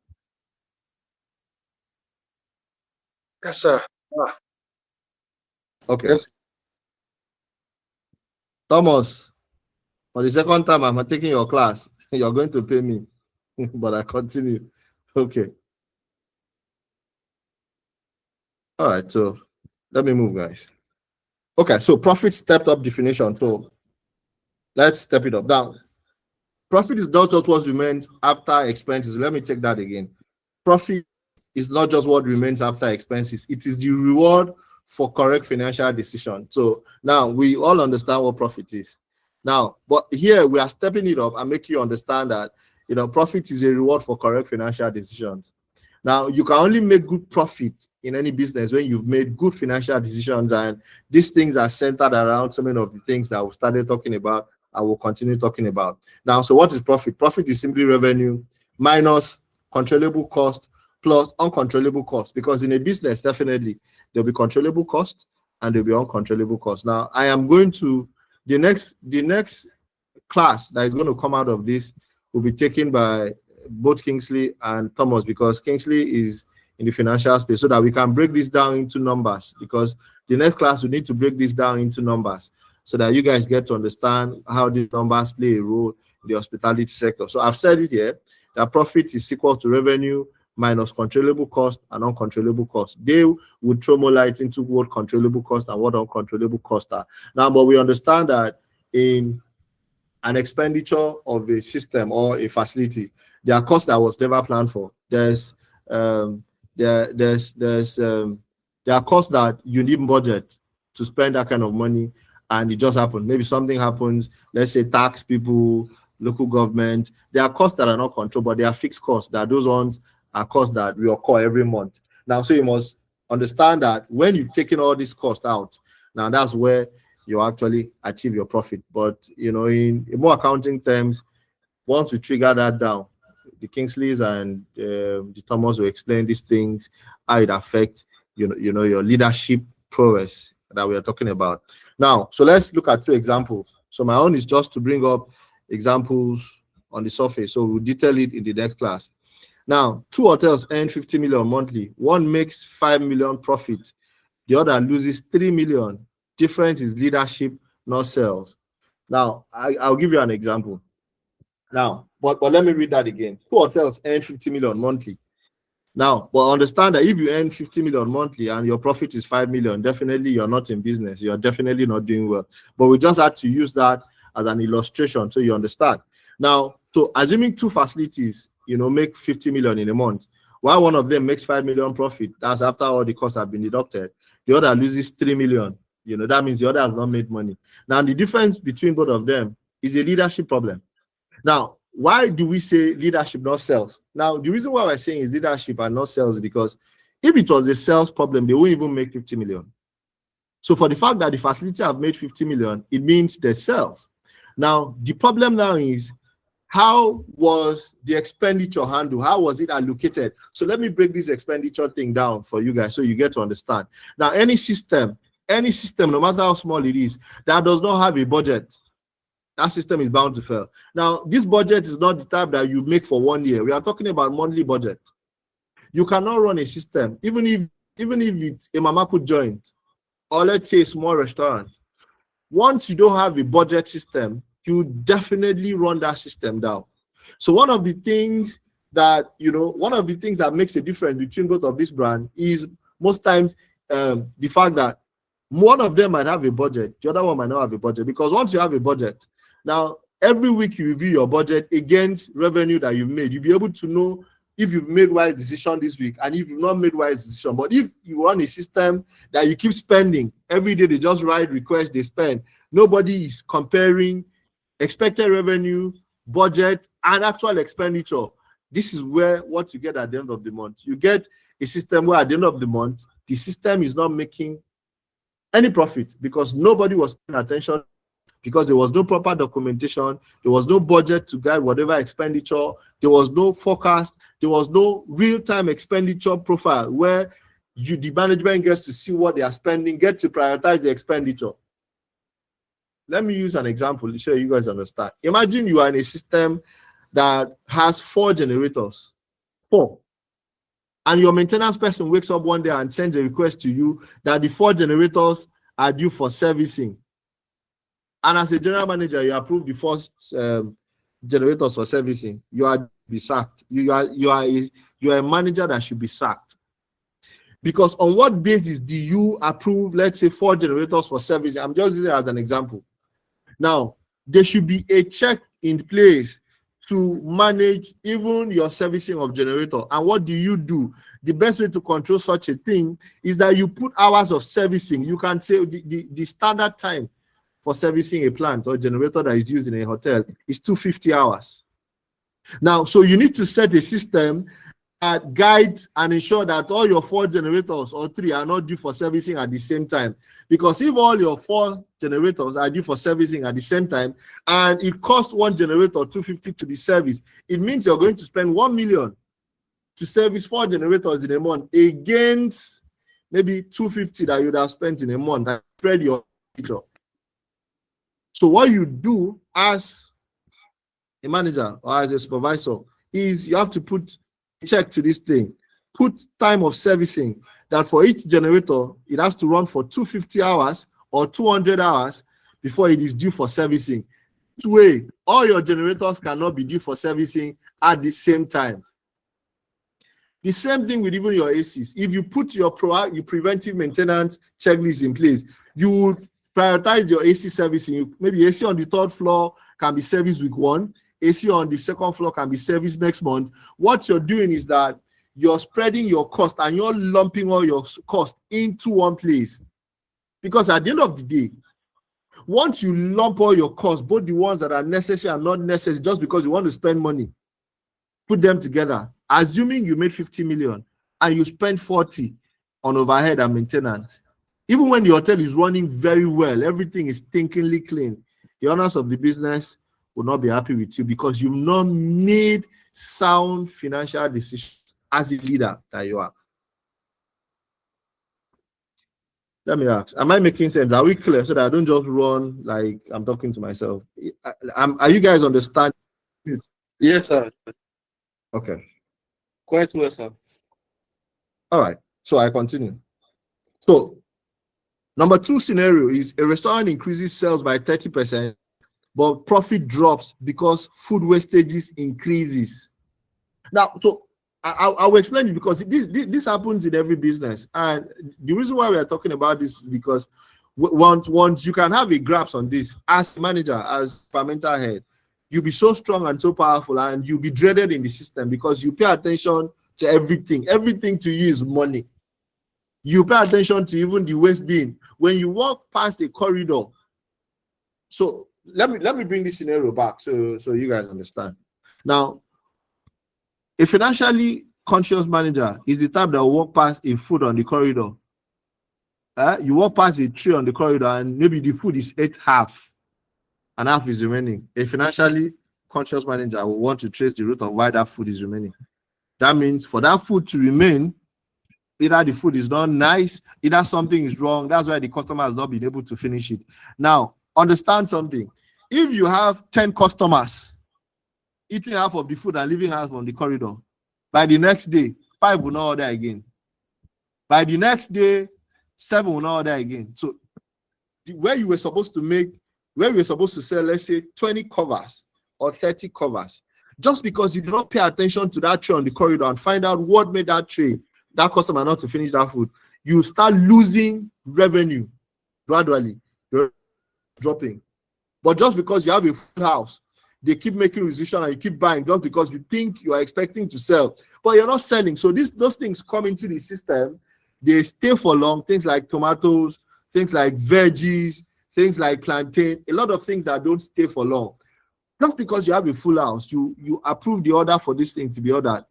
Yes, sir. Okay. Yes. Thomas, for the second time, I'm taking your class. You're going to pay me, but I continue. Okay. All right, so let me move, guys. Okay, so profit stepped up definition. So let's step it up. Now, profit is not just what remains after expenses. Let me take that again. Profit is not just what remains after expenses. It is the reward for correct financial decision. So now we all understand what profit is. Now, but here we are stepping it up and making you understand that, you know, profit is a reward for correct financial decisions. Now, you can only make good profit in any business when you've made good financial decisions, and these things are centered around so many of the things that we started talking about and we'll continue talking about. Now, so what is profit? Profit is simply revenue minus controllable cost plus uncontrollable cost, because in a business, definitely, there'll be controllable cost and there'll be uncontrollable cost. Now, I am going to, the next class that is going to come out of this will be taken by both Kingsley and Thomas, because Kingsley is in the financial space, so that we can break this down into numbers, because the next class we need to break this down into numbers so that you guys get to understand how these numbers play a role in the hospitality sector. So I've said it here, that profit is equal to revenue minus controllable cost and uncontrollable cost. They would throw more light into what controllable cost and what uncontrollable cost are. Now, but we understand that in an expenditure of a system or a facility, there are costs that was never planned for. There are costs that you need budget to spend that kind of money, and it just happened. Maybe something happens, let's say tax people, local government. There are costs that are not controlled, but they are fixed costs. That those ones are costs that will occur every month. Now, so you must understand that when you've taken all these costs out, now that's where you actually achieve your profit. But you know, in more accounting terms, once we trigger that down, the Kingsleys and the Thomas will explain these things, how it affects you know your leadership prowess that we are talking about. Now, so let's look at two examples. So my own is just to bring up examples on the surface, so we'll detail it in the next class. Now, two hotels earn 50 million monthly. One makes 5 million profit, the other loses 3 million. Difference is leadership, not sales. Now, I'll give you an example. Now, but let me read that again. Two hotels earn 50 million monthly. Now, but understand that if you earn 50 million monthly and your profit is 5 million, definitely you're not in business. You're definitely not doing well. But we just had to use that as an illustration so you understand. Now, so assuming two facilities, you know, make 50 million in a month, while one of them makes 5 million profit, that's after all the costs have been deducted, the other loses 3 million. You know, that means the other has not made money. Now, the difference between both of them is a leadership problem. Now, why do we say leadership, not sales? Now, the reason why we're saying is leadership and not sales is because if it was a sales problem, they wouldn't even make 50 million. So for the fact that the facility have made 50 million, it means there's sales. Now, the problem now is, how was the expenditure handled? How was it allocated? So let me break this expenditure thing down for you guys so you get to understand. Now, any system, no matter how small it is, that does not have a budget, that system is bound to fail. Now, this budget is not the type that you make for 1 year. We are talking about monthly budget. You cannot run a system, even if it's a mama put joint, or let's say a small restaurant. Once you don't have a budget system, you definitely run that system down. So one of the things that makes a difference between both of these brands is most times the fact that one of them might have a budget, the other one might not have a budget. Because once you have a budget, now every week you review your budget against revenue that you've made, you'll be able to know if you've made wise decision this week and if you've not made wise decision. But if you run a system that you keep spending every day, they just write requests, they spend. Nobody is comparing expected revenue, budget, and actual expenditure. This is where what you get at the end of the month. You get a system where at the end of the month, the system is not making any profit because nobody was paying attention, because there was no proper documentation, there was no budget to guide whatever expenditure, there was no forecast, there was no real-time expenditure profile where the management gets to see what they are spending, get to prioritize the expenditure. Let me use an example to show you guys understand. Imagine you are in a system that has 4 generators, 4. And your maintenance person wakes up one day and sends a request to you that the 4 generators are due for servicing. And as a general manager, you approve the 4 generators for servicing. You are be sacked. You are a manager that should be sacked. Because on what basis do you approve, let's say, 4 generators for servicing? I'm just using it as an example. Now, there should be a check in place to manage even your servicing of generator. And what do? The best way to control such a thing is that you put hours of servicing. You can say the standard time for servicing a plant or generator that is used in a hotel is 250 hours. Now, so you need to set a system that guides and ensure that all your 4 generators or 3 are not due for servicing at the same time. Because if all your 4 generators are due for servicing at the same time and it costs 1 generator 250 to be serviced, it means you're going to spend 1 million to service 4 generators in a month against maybe 250 that you would have spent in a month and spread your future. So what you do as a manager or as a supervisor is you have to put a check to this thing. Put time of servicing that for each generator, it has to run for 250 hours or 200 hours before it is due for servicing. This way, all your generators cannot be due for servicing at the same time. The same thing with even your ACs. If you put your preventive maintenance checklist in place, you would prioritize your AC servicing. Maybe AC on the 3rd floor can be serviced week 1. AC on the 2nd floor can be serviced next month. What you're doing is that you're spreading your cost and you're lumping all your cost into one place. Because at the end of the day, once you lump all your costs, both the ones that are necessary and not necessary, just because you want to spend money, put them together, assuming you made 50 million and you spend 40 on overhead and maintenance. Even when the hotel is running very well, everything is stinkingly clean, the owners of the business will not be happy with you because you've not made sound financial decisions as a leader that you are. Let me ask, am I making sense? Are we clear so that I don't just run like I'm talking to myself? Are you guys understanding? Yes, sir. Okay. Quite well, sir. All right. So I continue. So number 2 scenario is a restaurant increases sales by 30%, but profit drops because food wastages increases. Now, so I will explain it because this happens in every business. And the reason why we are talking about this is because once you can have a grasp on this as manager, as departmental head, you'll be so strong and so powerful and you'll be dreaded in the system because you pay attention to everything. Everything to you is money. You pay attention to even the waste bin. When you walk past a corridor, so let me bring this scenario back so you guys understand. Now, a financially conscious manager is the type that will walk past a food on the corridor. You walk past a tree on the corridor and maybe the food is ate half and half is remaining. A financially conscious manager will want to trace the root of why that food is remaining. That means for that food to remain, either the food is not nice, either something is wrong. That's why the customer has not been able to finish it. Now, understand something. If you have 10 customers eating half of the food and leaving half on the corridor, by the next day, 5 will not order again. By the next day, 7 will not order again. So where you were supposed to sell, let's say 20 covers or 30 covers, just because you did not pay attention to that tray on the corridor and find out what made that customer not to finish that food, you start losing revenue gradually. You're dropping. But just because you have a food house, they keep making requisition and you keep buying just because you think you are expecting to sell, but you're not selling. So those things come into the system, they stay for long. Things like tomatoes, things like veggies, things like plantain, a lot of things that don't stay for long. Just because you have a full house, you approve the order for this thing to be ordered,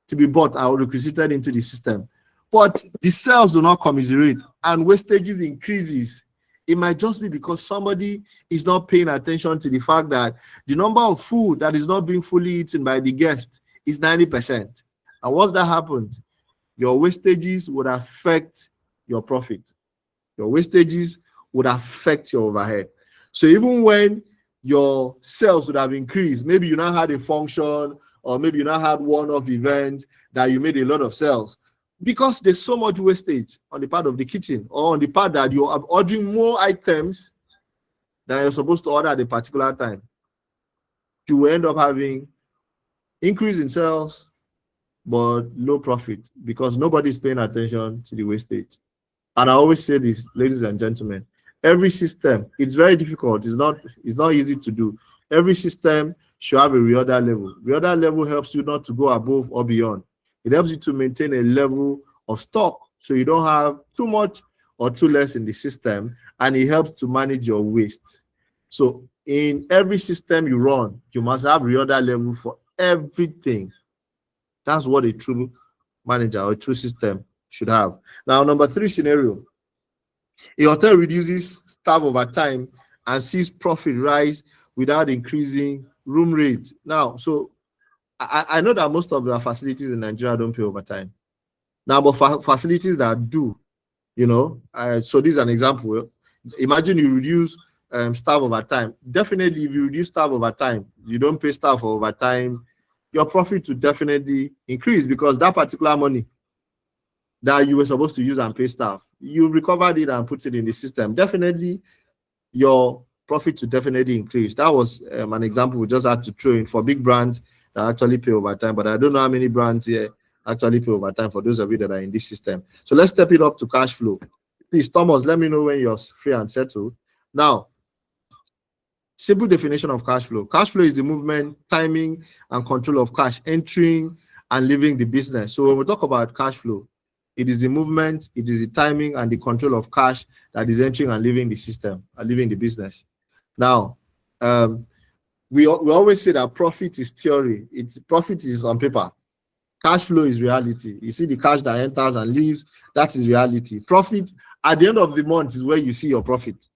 to be bought or requisited into the system. But the sales do not commiserate and wastages increases. It might just be because somebody is not paying attention to the fact that the number of food that is not being fully eaten by the guest is 90%. And once that happens, your wastages would affect your profit. Your wastages would affect your overhead. So even when your sales would have increased, maybe you now had a function, or maybe you now had one-off event that you made a lot of sales, because there's so much wastage on the part of the kitchen or on the part that you are ordering more items than you're supposed to order at a particular time, you will end up having increase in sales but low profit because nobody's paying attention to the wastage. And I always say this, ladies and gentlemen, every system, it's very difficult. It's not easy to do. Every system should have a reorder level. Reorder level helps you not to go above or beyond. It helps you to maintain a level of stock so you don't have too much or too less in the system, and it helps to manage your waste. So in every system you run, you must have reorder level for everything. That's what a true manager or a true system should have. Now, number 3 scenario. A hotel reduces staff over time and sees profit rise without increasing room rate. Now, so I know that most of our facilities in Nigeria don't pay overtime. Now, but for facilities that do, so this is an example. Imagine you reduce staff overtime. Definitely, if you reduce staff overtime, you don't pay staff for overtime, your profit will definitely increase because that particular money that you were supposed to use and pay staff, you recovered it and put it in the system. Definitely, your profit to definitely increase. That was an example we just had to throw in for big brands that actually pay overtime, but I don't know how many brands here actually pay overtime for those of you that are in this system. So let's step it up to cash flow. Please, Thomas, let me know when you're free and settled. Now, simple definition of cash flow. Cash flow is the movement, timing, and control of cash entering and leaving the business. So when we talk about cash flow, it is the movement, it is the timing, and the control of cash that is entering and leaving the system, and leaving the business. Now, we always say that profit is theory. Profit is on paper. Cash flow is reality. You see the cash that enters and leaves, that is reality. Profit, at the end of the month, is where you see your profit.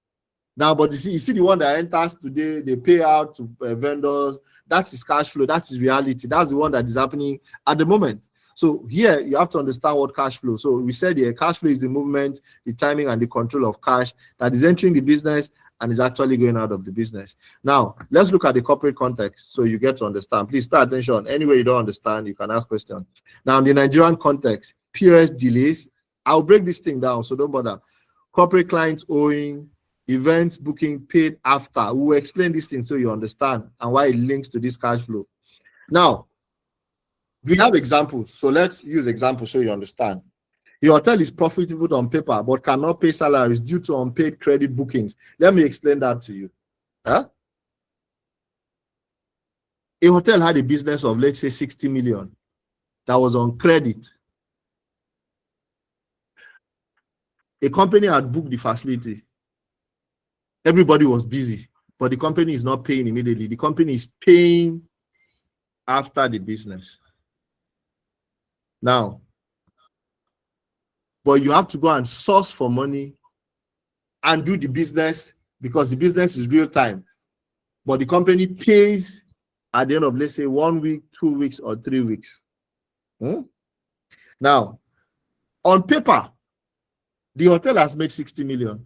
Now, but you see the one that enters today, they pay out to vendors, that is cash flow, that is reality. That's the one that is happening at the moment. So here, you have to understand what cash flow. So we said here, cash flow is the movement, the timing, and the control of cash that is entering the business and is actually going out of the business. Now, let's look at the corporate context so you get to understand. Please pay attention. Anywhere you don't understand, you can ask questions. Now, in the Nigerian context, POS delays. I'll break this thing down, so don't bother. Corporate clients owing, events booking paid after. We will explain this thing so you understand and why it links to this cash flow. Now, we have examples. So let's use examples so you understand. Your hotel is profitable on paper, but cannot pay salaries due to unpaid credit bookings. Let me explain that to you. A hotel had a business of, let's say, 60 million that was on credit. A company had booked the facility. Everybody was busy, but the company is not paying immediately. The company is paying after the business. Now, but you have to go and source for money and do the business because the business is real time. But the company pays at the end of, let's say, 1 week, 2 weeks, or 3 weeks. Now, on paper, the hotel has made 60 million.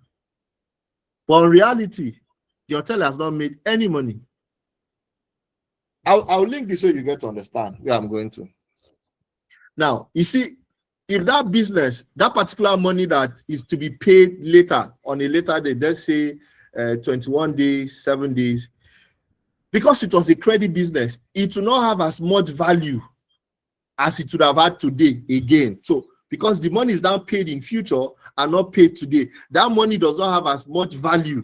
But in reality, the hotel has not made any money. I'll link this so you get to understand where I'm going to. Now, you see, if that business, that particular money that is to be paid later, on a later day, let's say 21 days, 7 days, because it was a credit business, it will not have as much value as it would have had today again. So, because the money is now paid in future and not paid today, that money does not have as much value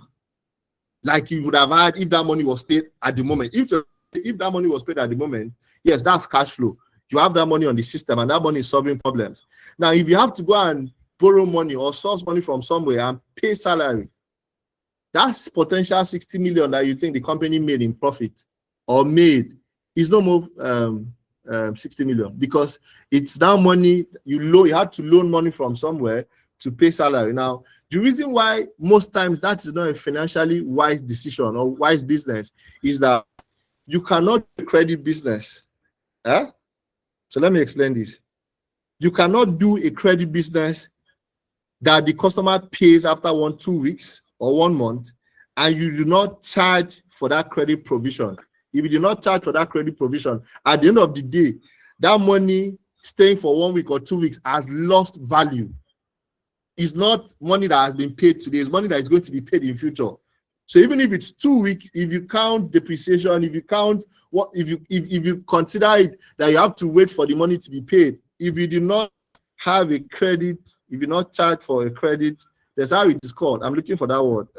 like you would have had if that money was paid at the moment. If that money was paid at the moment, yes, that's cash flow. You have that money on the system, and that money is solving problems. Now, if you have to go and borrow money or source money from somewhere and pay salary, that's potential 60 million that you think the company made in profit or made is no more 60 million, because it's now money you had to loan money from somewhere to pay salary. Now, the reason why most times that is not a financially wise decision or wise business is that you cannot do a credit business. So let me explain this. You cannot do a credit business that the customer pays after 2 weeks or 1 month, and you do not charge for that credit provision. If you do not charge for that credit provision, at the end of the day, that money staying for 1 week or 2 weeks has lost value. It's not money that has been paid today, it's money that is going to be paid in future. So even if it's 2 weeks, if you count depreciation, if you count if you consider it that you have to wait for the money to be paid, if you do not have a credit, if you not charge for a credit, that's how it is called. I'm looking for that word.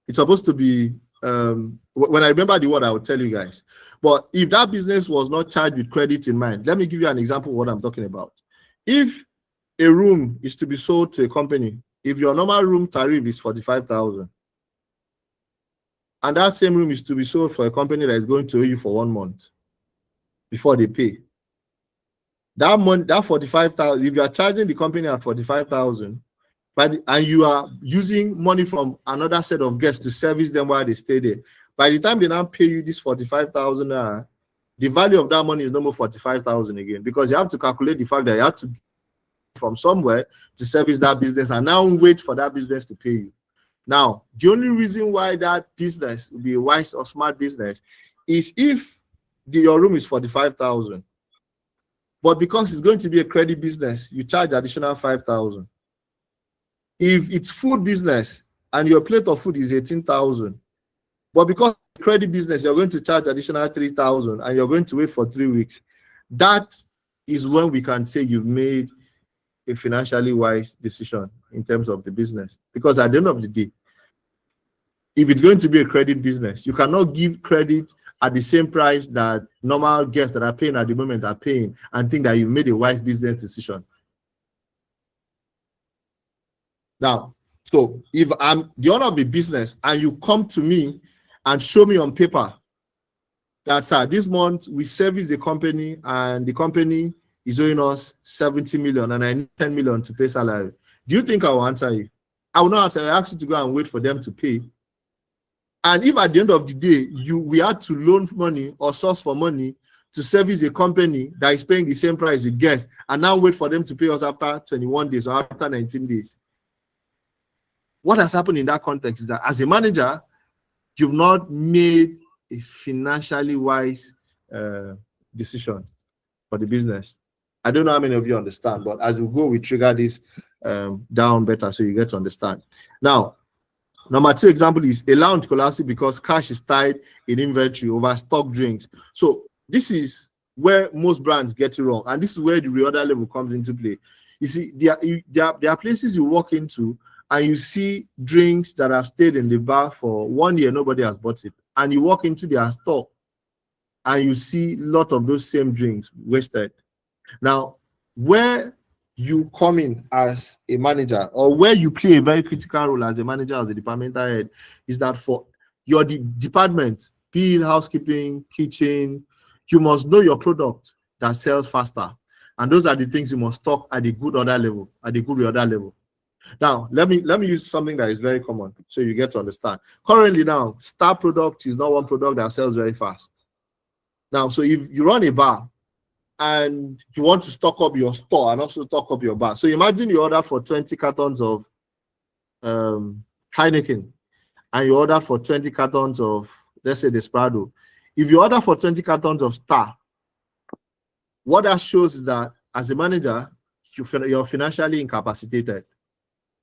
It's supposed to be when I remember the word, I will tell you guys. But if that business was not charged with credit in mind, let me give you an example of what I'm talking about. If a room is to be sold to a company, if your normal room tariff is 45,000, and that same room is to be sold for a company that is going to owe you for 1 month before they pay, that month, that 45,000, if you are charging the company at 45,000, and you are using money from another set of guests to service them while they stay there, by the time they now pay you this 45,000, the value of that money is no more 45,000 again, because you have to calculate the fact that you have to from somewhere to service that business and now wait for that business to pay you. Now, the only reason why that business will be a wise or smart business is if your room is 45,000, but because it's going to be a credit business, you charge additional 5,000. If it's food business and your plate of food is 18,000, but because it's credit business, you're going to charge additional 3,000 and you're going to wait for 3 weeks, that is when we can say you've made a financially wise decision in terms of the business. Because at the end of the day, if it's going to be a credit business, you cannot give credit at the same price that normal guests that are paying at the moment are paying and think that you've made a wise business decision. Now, so if I'm the owner of a business and you come to me and show me on paper that this month we service the company and the company is owing us 70 million and I need 10 million to pay salary, do you think I will answer you? I will not answer. I ask you to go and wait for them to pay. And if at the end of the day, we had to loan money or source for money to service a company that is paying the same price with guests and now wait for them to pay us after 21 days or after 19 days, what has happened in that context is that as a manager, you've not made a financially wise decision for the business. I don't know how many of you understand, but as we go, we trigger this down better so you get to understand. Now, number 2 example is a lounge collapsing because cash is tied in inventory over stock drinks. So this is where most brands get it wrong, and this is where the reorder level comes into play. You see, there are places you walk into and you see drinks that have stayed in the bar for 1 year, nobody has bought it, and you walk into their store and you see a lot of those same drinks wasted. Now, where you come in as a manager, or where you play a very critical role as a manager, as a departmental head, is that for your department, be it housekeeping, kitchen, you must know your product that sells faster. And those are the things you must stock at the good order level, at the good reorder level. Now, let me use something that is very common so you get to understand. Currently now, star product is not one product that sells very fast. Now, so if you run a bar and you want to stock up your store and also stock up your bar. So imagine you order for 20 cartons of Heineken and you order for 20 cartons of, let's say, Desperado. If you order for 20 cartons of Star, what that shows is that as a manager, you're financially incapacitated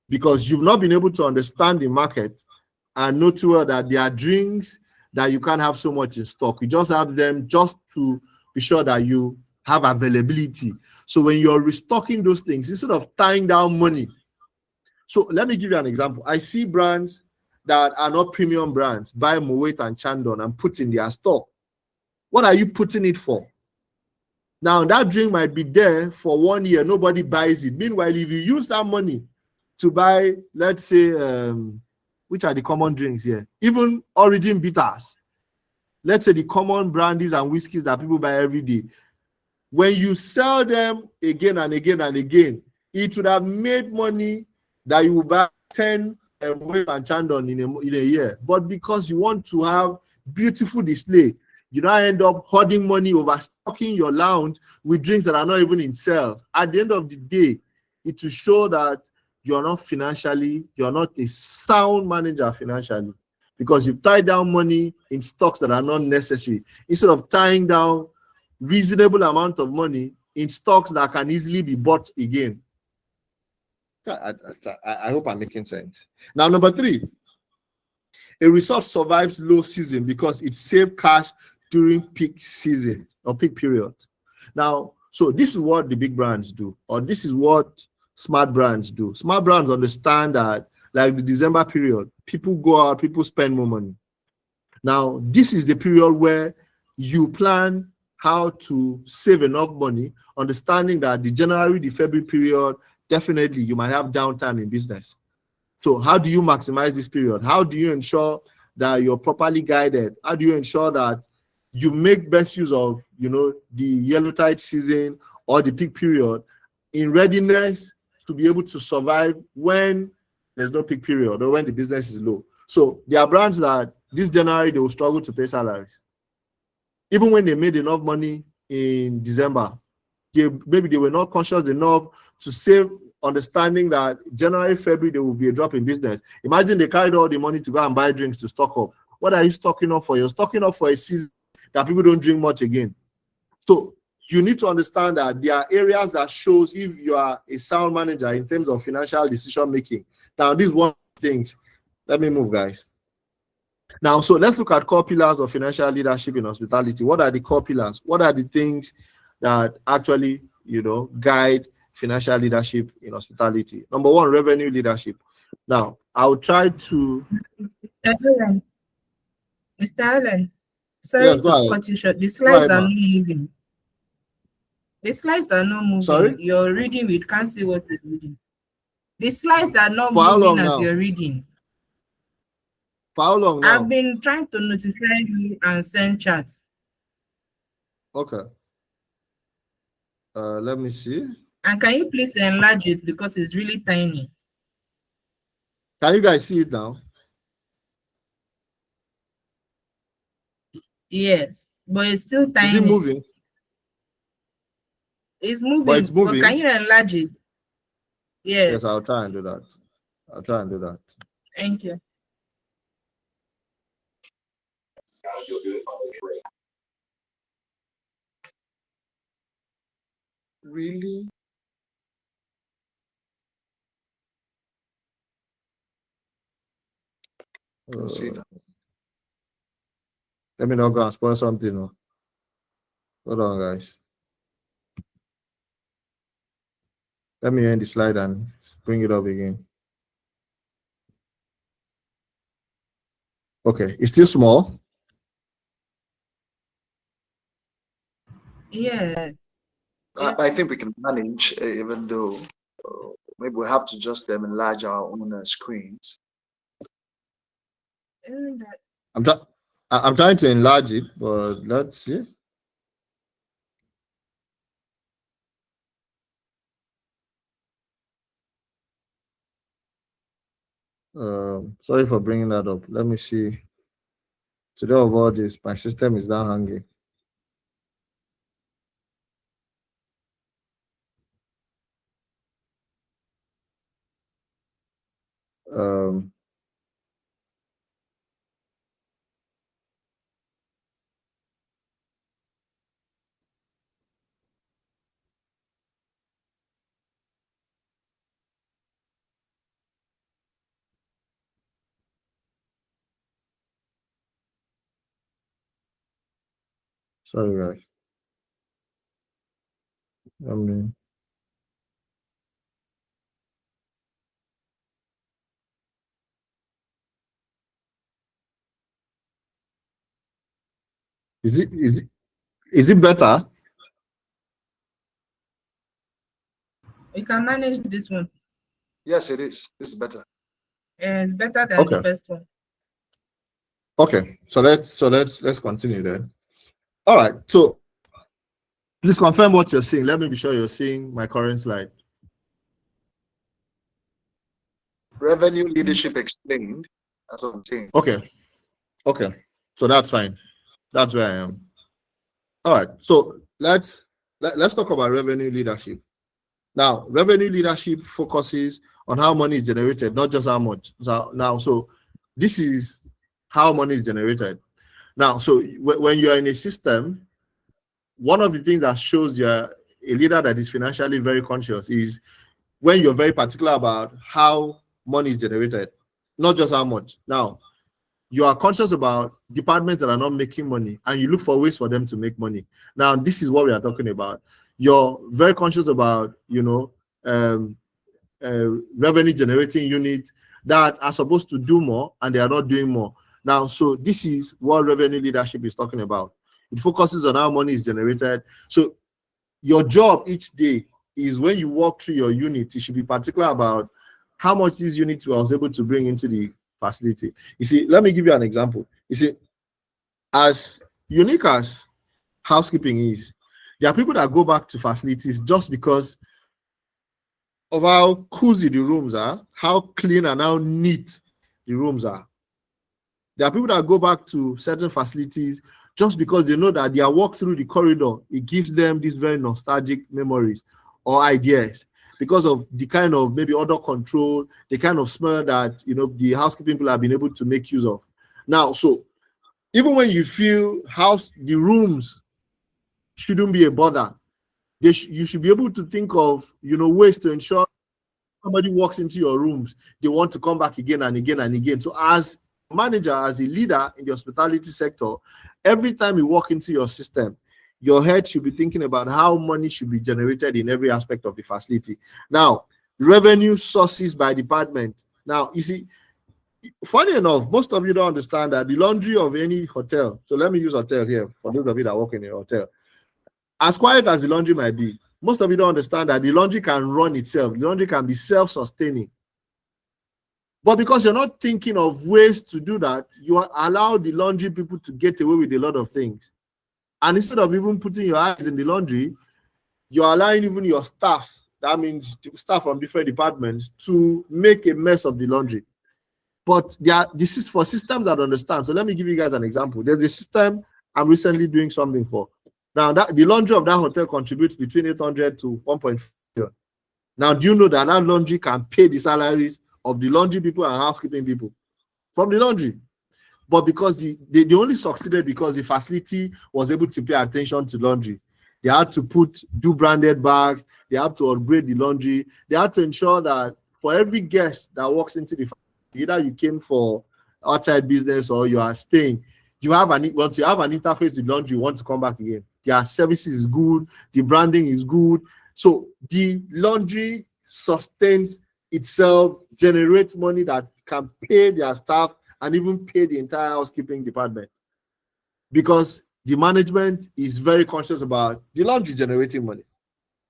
because you've not been able to understand the market and know too well that there are drinks that you can't have so much in stock. You just have them just to be sure that you have availability. So when you're restocking those things, instead of tying down money. So let me give you an example. I see brands that are not premium brands buy Moet and Chandon and put in their store. What are you putting it for? Now, that drink might be there for 1 year, nobody buys it. Meanwhile, if you use that money to buy, let's say, which are the common drinks here? Even Origin bitters. Let's say the common brandies and whiskeys that people buy every day. When you sell them again and again and again, it would have made money that you will buy 10 Moet and Chandon in a year. But because you want to have beautiful display, you now end up hoarding money, overstocking your lounge with drinks that are not even in sales. At the end of the day, it will show that you're not a sound manager financially, because you tie down money in stocks that are not necessary instead of tying down reasonable amount of money in stocks that can easily be bought again. I hope I'm making sense. Now, number 3, a resort survives low season because it saves cash during peak season or peak period. Now, so this is what the big brands do, or this is what smart brands do. Smart brands understand that, like the December period, people go out, people spend more money. Now, this is the period where you plan how to save enough money, understanding that the January, the February period, definitely you might have downtime in business. So how do you maximize this period? How do you ensure that you're properly guided? How do you ensure that you make best use of, the yellow tide season or the peak period in readiness to be able to survive when there's no peak period or when the business is low? So there are brands that this January they will struggle to pay salaries. Even when they made enough money in December, maybe they were not conscious enough to save, understanding that January, February, there will be a drop in business. Imagine they carried all the money to go and buy drinks to stock up. What are you stocking up for? You're stocking up for a season that people don't drink much again. So you need to understand that there are areas that shows if you are a sound manager in terms of financial decision making. Now, this is one of the things. Let me move, guys. Now, so let's look at core pillars of financial leadership in hospitality. What are the core pillars? What are the things that actually, guide financial leadership in hospitality? Number 1, revenue leadership. Now, I'll try to. Mr. Allen, sorry Yes, go to ahead. cut you short. The Go slides ahead, are ma. not moving. The slides are not moving. Sorry? You're reading, we can't see what you're reading. The slides are not For how long moving as now? you're reading. For how long now? I've been trying to notify you and send chats. Okay. Let me see. And can you please enlarge it because it's really tiny? Can you guys see it now? Yes, but it's still tiny. Is it moving? It's moving. But it's moving. But can you enlarge it? Yes. Yes, I'll try and do that. Thank you. Really? See that. Let me not go and spoil something. No. Hold on, guys. Let me end the slide and bring it up again. Okay, it's still small. Yeah. I think we can manage, even though maybe we have to just enlarge our own screens. I'm trying to enlarge it, but let's see. Sorry for bringing that up. Let me see. Today of all this, my system is now hanging. Sorry, guys. Is it better? You can manage this one. Yes, it is. This is better. It's better than the Okay. first one. Okay. So let's continue then. All right. So please confirm what you're seeing. Let me be sure you're seeing my current slide. Revenue leadership explained. That's what I'm saying. Okay. Okay. So that's fine. That's where I am. All right. So let's talk about revenue leadership. Now, revenue leadership focuses on how money is generated, not just how much. So this is how money is generated. Now, so when you're in a system, one of the things that shows you're a leader that is financially very conscious is when you're very particular about how money is generated, not just how much. Now, you are conscious about departments that are not making money and you look for ways for them to make money. Now, this is what we are talking about. You're very conscious about, revenue generating units that are supposed to do more and they are not doing more. Now, so this is what revenue leadership is talking about. It focuses on how money is generated. So your job each day is when you walk through your unit, you should be particular about how much this unit was able to bring into the facility. You see, let me give you an example. You see, as unique as housekeeping is, there are people that go back to facilities just because of how cozy the rooms are, how clean and how neat the rooms are. There are people that go back to certain facilities just because they know that their walk through the corridor, it gives them these very nostalgic memories or ideas because of the kind of maybe odor control, the kind of smell that the housekeeping people have been able to make use of. Now, so even when you feel the rooms shouldn't be a bother, you should be able to think of ways to ensure somebody walks into your rooms, they want to come back again and again and again. So as a manager, as a leader in the hospitality sector, every time you walk into your system, your head should be thinking about how money should be generated in every aspect of the facility. Now, revenue sources by department. Now, you see, funny enough, most of you don't understand that the laundry of any hotel, so let me use hotel here for those of you that work in a hotel, as quiet as the laundry might be, most of you don't understand that the laundry can run itself. The laundry can be self-sustaining. But because you're not thinking of ways to do that, you allow the laundry people to get away with a lot of things. And instead of even putting your eyes in the laundry, you're allowing even your staffs, that means staff from different departments, to make a mess of the laundry. But this is for systems that understand. So let me give you guys an example. There's a system I'm recently doing something for. Now, the laundry of that hotel contributes between 800 to 1.5 million. Now, do you know that laundry can pay the salaries of the laundry people and housekeeping people from the laundry? But because they only succeeded because the facility was able to pay attention to laundry. They had to do branded bags. They had to upgrade the laundry. They had to ensure that for every guest that walks into the facility, either you came for outside business or you are staying, once you have an interface with laundry, you want to come back again. Their service is good, the branding is good. So the laundry sustains itself, generates money that can pay their staff and even pay the entire housekeeping department. Because the management is very conscious about the laundry generating money.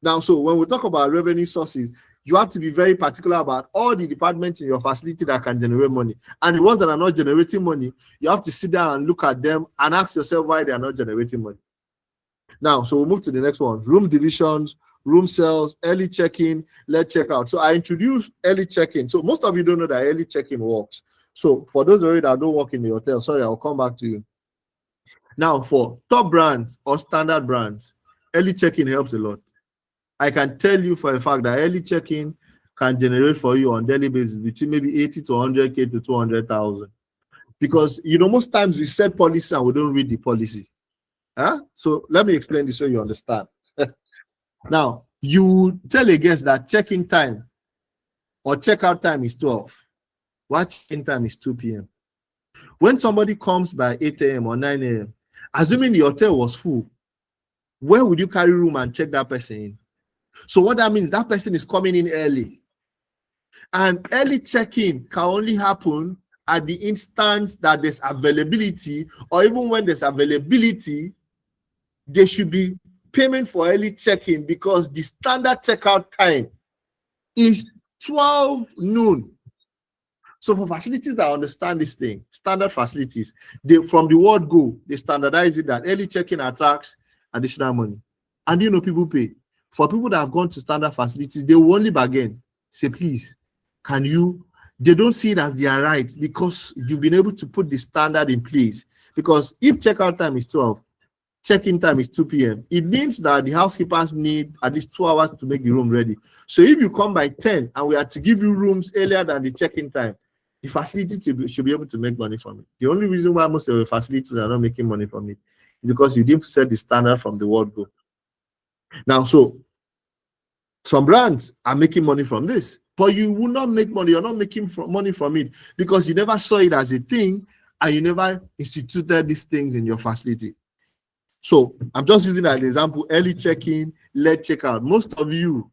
Now, so when we talk about revenue sources, you have to be very particular about all the departments in your facility that can generate money. And the ones that are not generating money, you have to sit down and look at them and ask yourself why they are not generating money. Now, so we'll move to the next one. Room divisions, room sales, early check-in, late check-out. So I introduced early check-in. So most of you don't know that early check-in works. So for those of you that don't work in the hotel, sorry, I'll come back to you. Now, for top brands or standard brands, early check-in helps a lot. I can tell you for a fact that early check-in can generate for you on daily basis between maybe 80 to 100K to 200,000. Because, most times we set policy and we don't read the policy. So let me explain this so you understand. Now, you tell a guest that check-in time or check-out time is 12. What check-in time is 2 p.m. When somebody comes by 8 a.m. or 9 a.m., assuming the hotel was full, where would you carry room and check that person in? So what that means, that person is coming in early. And early check-in can only happen at the instance that there's availability, or even when there's availability, there should be payment for early check-in, because the standard checkout time is 12 noon. So for facilities that understand this thing, standard facilities, they from the word go, they standardize it that early check-in attracts additional money. And people pay. For people that have gone to standard facilities, they will only bargain. Say, please, can you? They don't see it as their right, because you've been able to put the standard in place. Because if checkout time is 12, check-in time is 2 p.m., it means that the housekeepers need at least 2 hours to make the room ready. So if you come by 10 and we are to give you rooms earlier than the check-in time, the facility should be able to make money from it. The only reason why most of the facilities are not making money from it is because you didn't set the standard from the word go. Now, so some brands are making money from this, but you will not make money. You're not making money from it because you never saw it as a thing and you never instituted these things in your facility. So I'm just using that example, early check-in, late checkout. Most of you,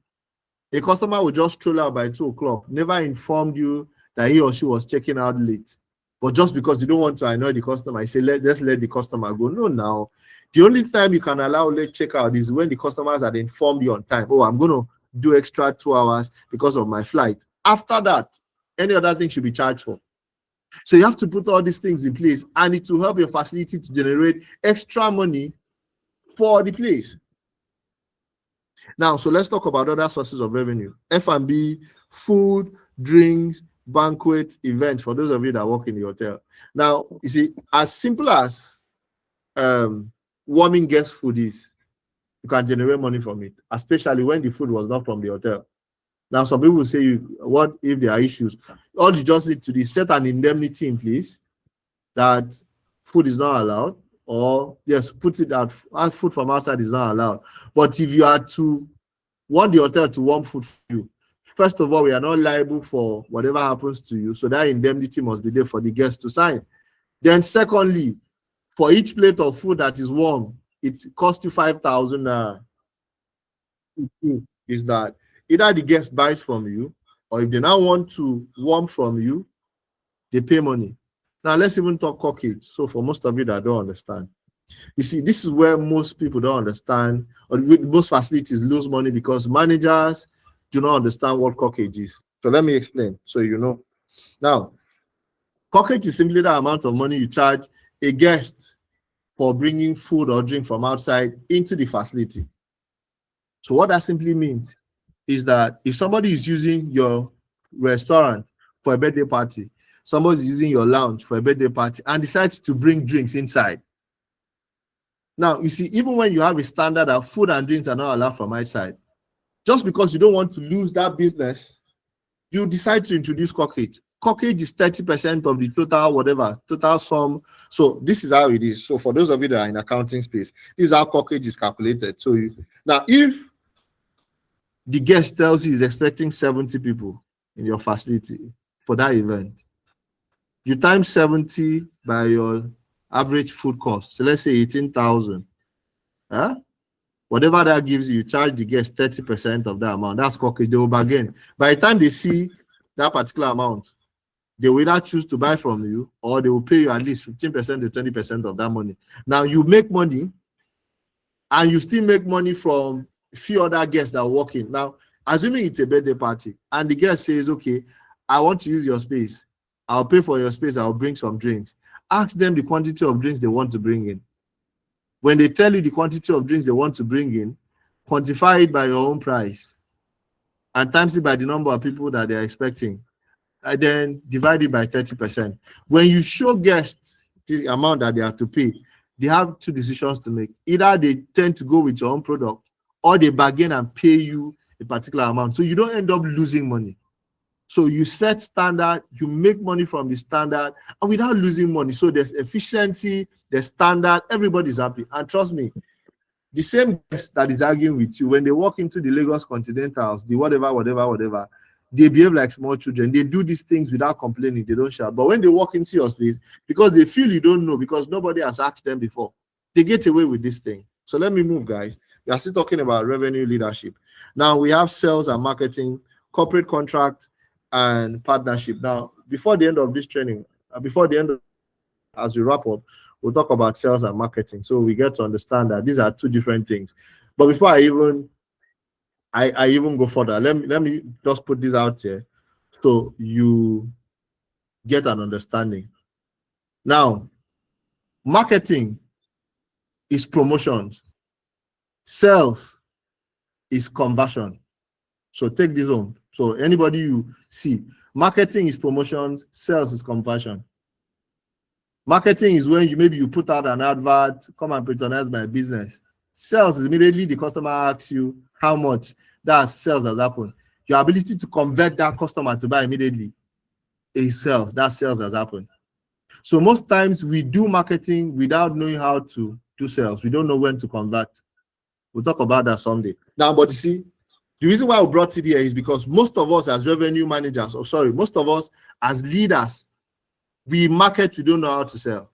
a customer will just stroll out by 2 o'clock, never informed you that he or she was checking out late. But just because you don't want to annoy the customer, I say, let's let the customer go. No, now. The only time you can allow late checkout is when the customers had informed you on time. Oh, I'm going to do extra 2 hours because of my flight. After that, any other thing should be charged for. So you have to put all these things in place, and it will help your facility to generate extra money for the place. Now, so let's talk about other sources of revenue. F&B, food, drinks, banquet, event, for those of you that work in the hotel. Now, you see, as simple as warming guest food is, you can generate money from it, especially when the food was not from the hotel. Now, some people say, what if there are issues? All you just need to do is set an indemnity in place that food is not allowed, or yes, put it out, food from outside is not allowed. But if you are to want the hotel to warm food for you, first of all, we are not liable for whatever happens to you. So that indemnity must be there for the guest to sign. Then secondly, for each plate of food that is warm, it costs you 5,000. Is that either the guest buys from you, or if they now want to warm from you, they pay money. Now let's even talk cockage. So for most of you that don't understand, you see, this is where most people don't understand, or most facilities lose money because managers do not understand what cockage is. So let me explain so you know. Now, cockage is simply the amount of money you charge a guest for bringing food or drink from outside into the facility. So what that simply means is that if somebody is using your restaurant for a birthday party, somebody is using your lounge for a birthday party and decides to bring drinks inside. Now, you see, even when you have a standard that food and drinks are not allowed from outside, just because you don't want to lose that business, you decide to introduce cockage. Cockage is 30% of the total sum. So this is how it is. So for those of you that are in accounting space, this is how cockage is calculated. So now, if the guest tells you he's expecting 70 people in your facility for that event, you times 70 by your average food cost. So let's say 18,000. Huh? Whatever that gives you, charge the guest 30% of that amount. That's cockage. They will bargain. By the time they see that particular amount, they will either choose to buy from you, or they will pay you at least 15% to 20% of that money. Now you make money, and you still make money from a few other guests that walk in. Now, assuming it's a birthday party, and the guest says, okay, I want to use your space. I'll pay for your space. I'll bring some drinks. Ask them the quantity of drinks they want to bring in. When they tell you the quantity of drinks they want to bring in, quantify it by your own price and times it by the number of people that they're expecting, and then divide it by 30%. When you show guests the amount that they have to pay, they have two decisions to make. Either they tend to go with your own product, or they bargain and pay you a particular amount. So you don't end up losing money. So you set standard, you make money from the standard, and without losing money. So there's efficiency, there's standard, everybody's happy. And trust me, the same guest that is arguing with you, when they walk into the Lagos Continentals, the whatever, they behave like small children. They do these things without complaining. They don't shout. But when they walk into your space, because they feel you don't know, because nobody has asked them before, they get away with this thing. So let me move, guys. We are still talking about revenue leadership. Now we have sales and marketing, corporate contract, and partnership. Now, before the end of this training, before the end of, as we wrap up, we'll talk about sales and marketing. So we get to understand that these are two different things. But before I even go further, let me just put this out here so you get an understanding. Now, marketing is promotions, sales is conversion. So take this home. So anybody you see, marketing is promotions, sales is conversion. Marketing is when you put out an advert, come and patronize my business. Sales is immediately the customer asks you how much. That sales has happened. Your ability to convert that customer to buy immediately is sales. That sales has happened. So most times we do marketing without knowing how to do sales. We don't know when to convert. We'll talk about that someday. Now, but you see, the reason why we brought it here is because most of us as revenue managers, most of us as leaders, we market, we don't know how to sell.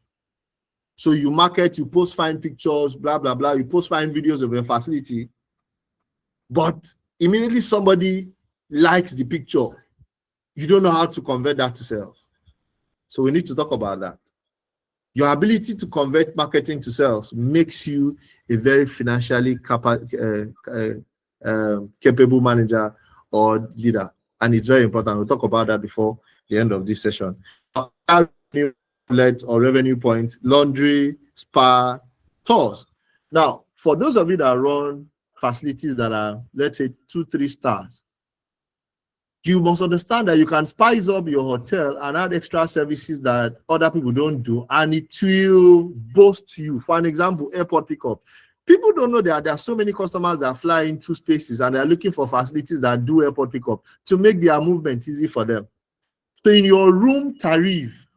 So you market, you post fine pictures, blah, blah, blah. You post fine videos of your facility. But immediately somebody likes the picture. You don't know how to convert that to sales. So we need to talk about that. Your ability to convert marketing to sales makes you a very financially capable manager or leader. And it's very important. We'll talk about that before the end of this session. Outlet or revenue point, laundry, spa, tours. Now, for those of you that run facilities that are, let's say, 2-3 stars, you must understand that you can spice up your hotel and add extra services that other people don't do, and it will boost you. For an example, airport pickup. People don't know that there are so many customers that fly into spaces and they're looking for facilities that do airport pickup to make their movement easy for them. So in your room tariff,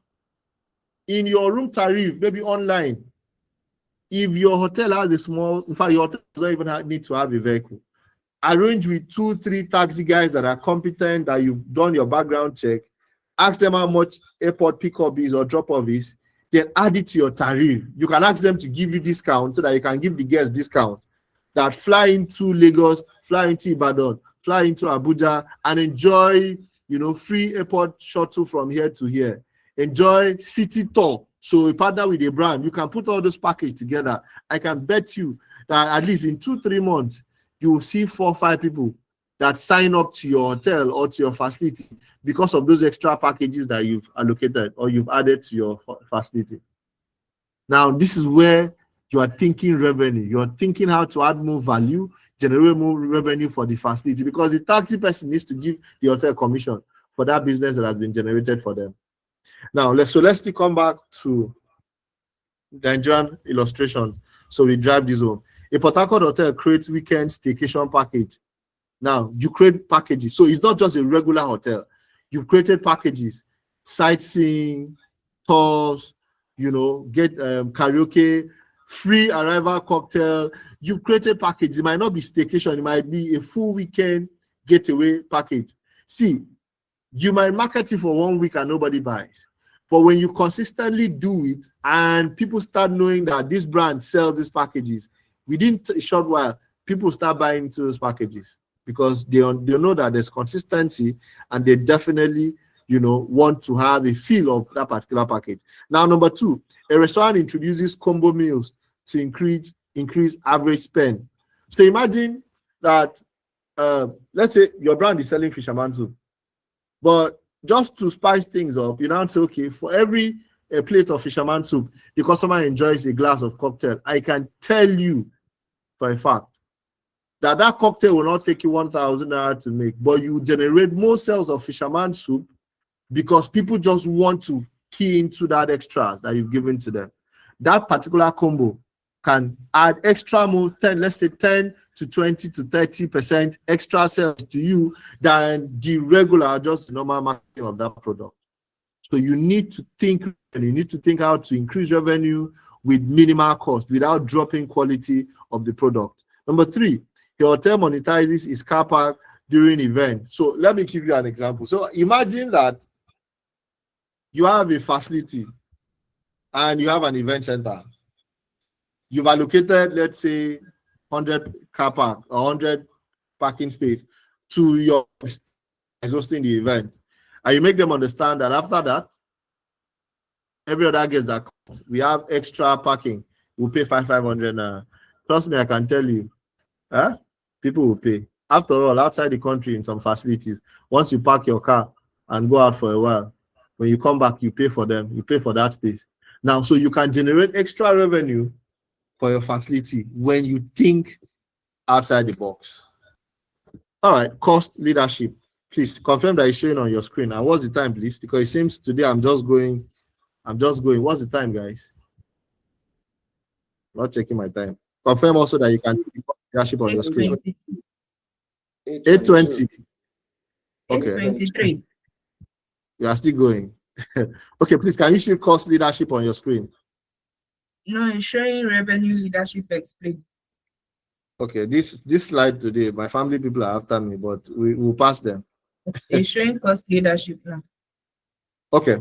maybe online, if your hotel has a small, in fact, your hotel doesn't even need to have a vehicle. Arrange with 2-3 taxi guys that are competent, that you've done your background check. Ask them how much airport pickup is or drop off is. Then add it to your tariff. You can ask them to give you discount so that you can give the guests discount. That fly into Lagos, fly into Ibadan, fly into Abuja, and enjoy, free airport shuttle from here to here. Enjoy city tour. So we partner with a brand. You can put all those packages together. I can bet you that at least in 2-3 months, you will see 4-5 people that sign up to your hotel or to your facility because of those extra packages that you've allocated or you've added to your facility. Now, this is where you are thinking revenue. You're thinking how to add more value, generate more revenue for the facility, because the taxi person needs to give the hotel commission for that business that has been generated for them. Now, let's still come back to the Nigerian illustration. So we drive this home. A Port Harcourt hotel creates weekend staycation package. Now, you create packages. So it's not just a regular hotel. You've created packages, sightseeing, tours, get karaoke, free arrival cocktail. You've created packages. It might not be staycation. It might be a full weekend getaway package. See, you might market it for 1 week and nobody buys. But when you consistently do it and people start knowing that this brand sells these packages, within a short while, people start buying into those packages because they know that there's consistency and they definitely, want to have a feel of that particular package. Now, number 2, a restaurant introduces combo meals to increase average spend. So imagine that, let's say your brand is selling fisherman soup, but just to spice things up, you now say, okay, for every plate of fisherman soup, the customer enjoys a glass of cocktail. I can tell you for a fact that cocktail will not take you 1,000 naira to make, but you generate more sales of fisherman soup because people just want to key into that extras that you've given to them. That particular combo can add extra more, 10 to 20 to 30% extra sales to you than the regular, just the normal marketing of that product. So you need to think, and you need to think how to increase revenue with minimal cost without dropping quality of the product. Number 3, your hotel monetizes its car park during event. So let me give you an example. So imagine that you have a facility and you have an event center. You've allocated, let's say, 100 car park or 100 parking space to your hosting the event. And you make them understand that after that, every other guest that comes, we have extra parking. We'll pay 500. Trust me, I can tell you. Huh? People will pay. After all, outside the country in some facilities, once you park your car and go out for a while, when you come back, you pay for them. You pay for that space. Now, so you can generate extra revenue for your facility when you think outside the box. All right, cost leadership. Please confirm that it's showing on your screen. And what's the time, please? Because it seems today I'm just going. What's the time, guys? Not checking my time. Confirm also that you can see leadership on your screen. 8:20. Okay. 8:23. You are still going. Okay, please, can you see cost leadership on your screen? No, it's showing revenue leadership explain. Okay, this slide today, my family people are after me, but we will pass them. It's showing cost leadership now. Okay,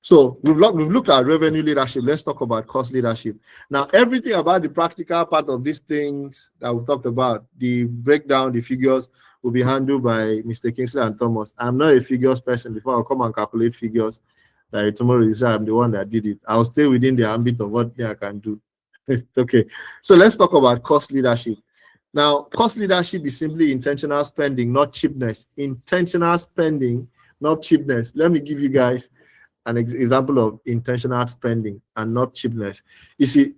so we've looked at revenue leadership. Let's talk about cost leadership. Now, everything about the practical part of these things that we've talked about, the breakdown, the figures, will be handled by Mr. Kingsley and Thomas. I'm not a figures person. Before I'll come and calculate figures, that tomorrow you say I'm the one that did it. I'll stay within the ambit of what I can do. Okay, so let's talk about cost leadership. Now, cost leadership is simply intentional spending, not cheapness. Intentional spending, not cheapness. Let me give you guys an example of intentional spending and not cheapness. You see,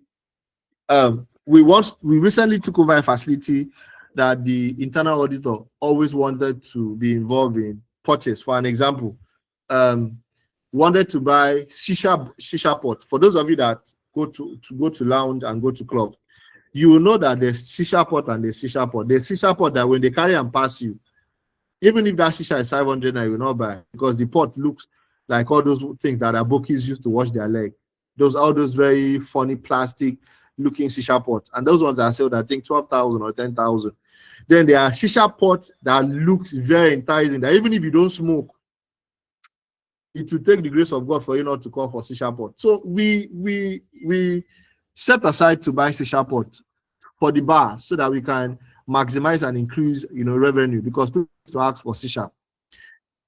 we recently took over a facility that the internal auditor always wanted to be involved in purchase. For an example, wanted to buy shisha pot. For those of you that go to lounge and go to club, you will know that there's shisha pot and there's shisha pot. There's shisha pot that when they carry and pass you, even if that shisha is 500, I will not buy because the pot looks like all those things that Abokis used to wash their leg. All those very funny plastic looking shisha pots. And those ones are sold, I think, 12,000 or 10,000. Then there are shisha pots that looks very enticing, that even if you don't smoke, it will take the grace of God for you not to call for shisha pot. So we set aside to buy shisha pot for the bar so that we can maximize and increase, revenue because people used to ask for shisha.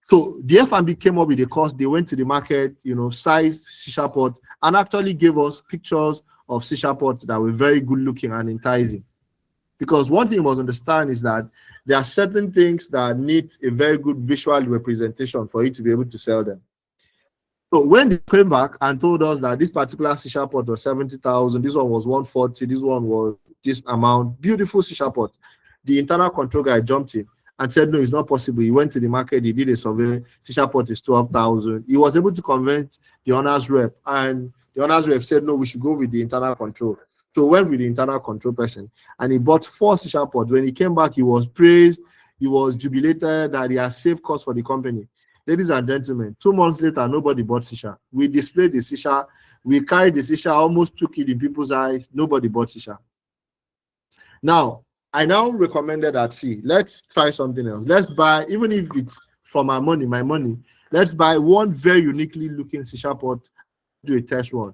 So the F&B came up with a cost. They went to the market, sized shisha pot and actually gave us pictures of shisha pots that were very good looking and enticing. Because one thing you must understand is that there are certain things that need a very good visual representation for you to be able to sell them. So when they came back and told us that this particular shisha pot was 70,000, this one was 140, this one was this amount, beautiful shisha pot, the internal control guy jumped in and said, no, it's not possible. He went to the market, he did a survey, shisha pot is 12,000. He was able to convince the owner's rep, and the owner's rep said, no, we should go with the internal control. So went with the internal control person, and he bought 4 shisha pots. When he came back, he was praised, he was jubilated that he has saved cost for the company. Ladies and gentlemen, 2 months later, nobody bought shisha. We displayed the shisha, we carried the shisha, almost took it in people's eyes, nobody bought shisha. Now, I now recommended that, see, let's try something else. Let's buy, even if it's for my money, let's buy one very uniquely looking shisha pot, do a test run.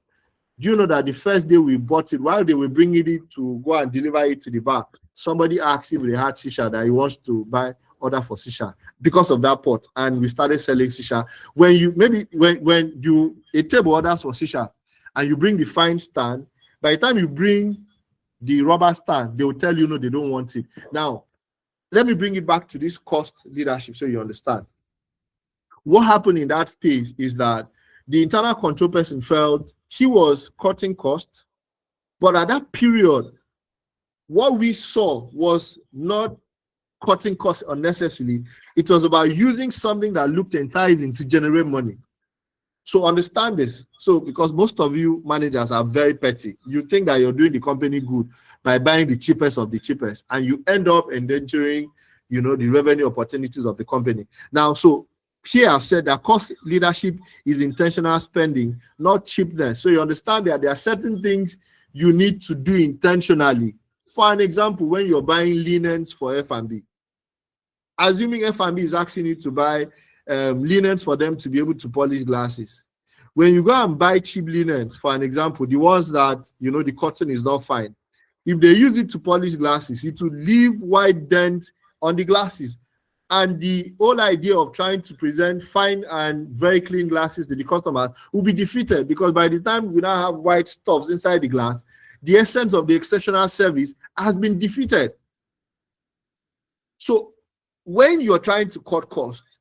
Do you know that the first day we bought it, while they were bringing it to go and deliver it to the bar, somebody asked if they had shisha that he wants to order for shisha because of that pot, and we started selling shisha. When you a table orders for shisha and you bring the fine stand, by the time you bring the rubber stand, they will tell you no, they don't want it. Now, let me bring it back to this cost leadership so you understand. What happened in that space is that the internal control person felt he was cutting costs, but at that period, what we saw was not cutting costs unnecessarily. It was about using something that looked enticing to generate money. So understand this. So because most of you managers are very petty, you think that you're doing the company good by buying the cheapest of the cheapest, and you end up endangering, the revenue opportunities of the company. Now, so here I've said that cost leadership is intentional spending, not cheapness. So you understand that there are certain things you need to do intentionally. For an example, when you're buying linens for F&B, assuming F&B is asking you to buy linens for them to be able to polish glasses. When you go and buy cheap linens, for an example, the ones that, the cotton is not fine, if they use it to polish glasses, it will leave white dents on the glasses. and the whole idea of trying to present fine and very clean glasses to the customers will be defeated, because by the time we now have white stuffs inside the glass, the essence of the exceptional service has been defeated. So when you're trying to cut costs,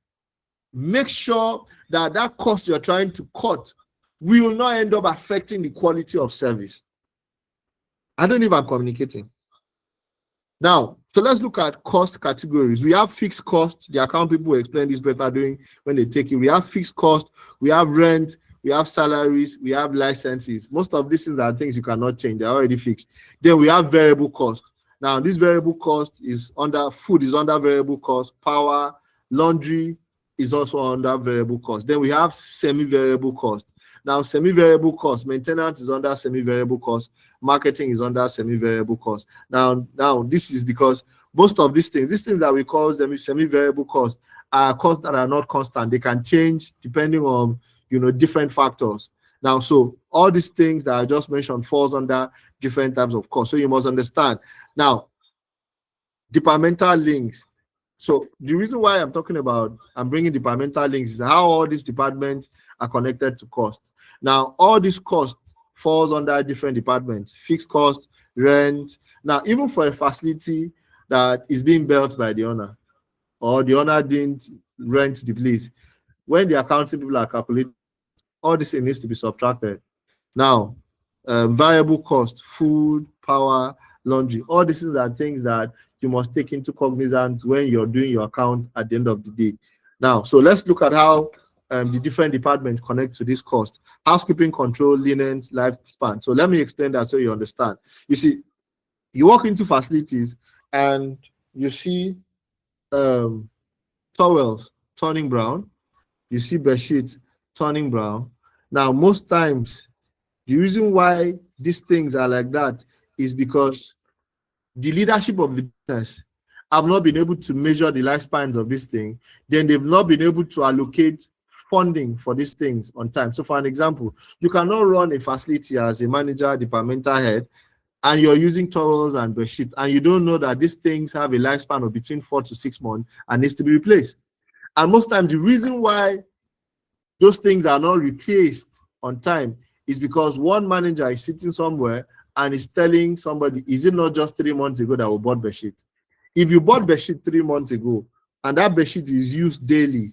make sure that that cost you're trying to cut will not end up affecting the quality of service. I don't know if I'm communicating. Now, so let's look at cost categories. We have fixed cost. The account people will explain this better doing when they take it. We have fixed cost, we have rent, we have salaries, we have licenses. Most of these things are things you cannot change. They're already fixed. Then we have variable cost. Now, this variable cost is under, food is under variable cost, power, laundry is also under variable cost. Then we have semi-variable cost. Now, semi-variable cost, maintenance is under semi-variable cost, marketing is under semi-variable cost. Now, this is because most of these things that we call semi-variable cost are costs that are not constant. They can change depending on, different factors. Now, so all these things that I just mentioned falls under different types of costs. So you must understand. Now, departmental links. So the reason why I'm bringing departmental links is how all these departments are connected to cost. Now, all these costs falls under different departments, fixed cost, rent. Now, even for a facility that is being built by the owner, or the owner didn't rent the place, when the accounting people are calculating, all this needs to be subtracted. Now, variable cost, food, power, laundry, all these are things that you must take into cognizance when you're doing your account at the end of the day. Now, so let's look at how the different departments connect to this cost. Housekeeping, control, linen, lifespan. So let me explain that so you understand. You see, you walk into facilities and you see towels turning brown. You see bed sheets turning brown. Now, most times, the reason why these things are like that is because the leadership of the business have not been able to measure the lifespans of this thing. Then they've not been able to allocate funding for these things on time. So for an example, you cannot run a facility as a manager, departmental head, and you're using towels and bed sheets, and you don't know that these things have a lifespan of between 4 to 6 months and needs to be replaced. And most times, the reason why those things are not replaced on time is because one manager is sitting somewhere and is telling somebody, is it not just 3 months ago that we bought bed sheet? If you bought bed sheet 3 months ago and that bed sheet is used daily,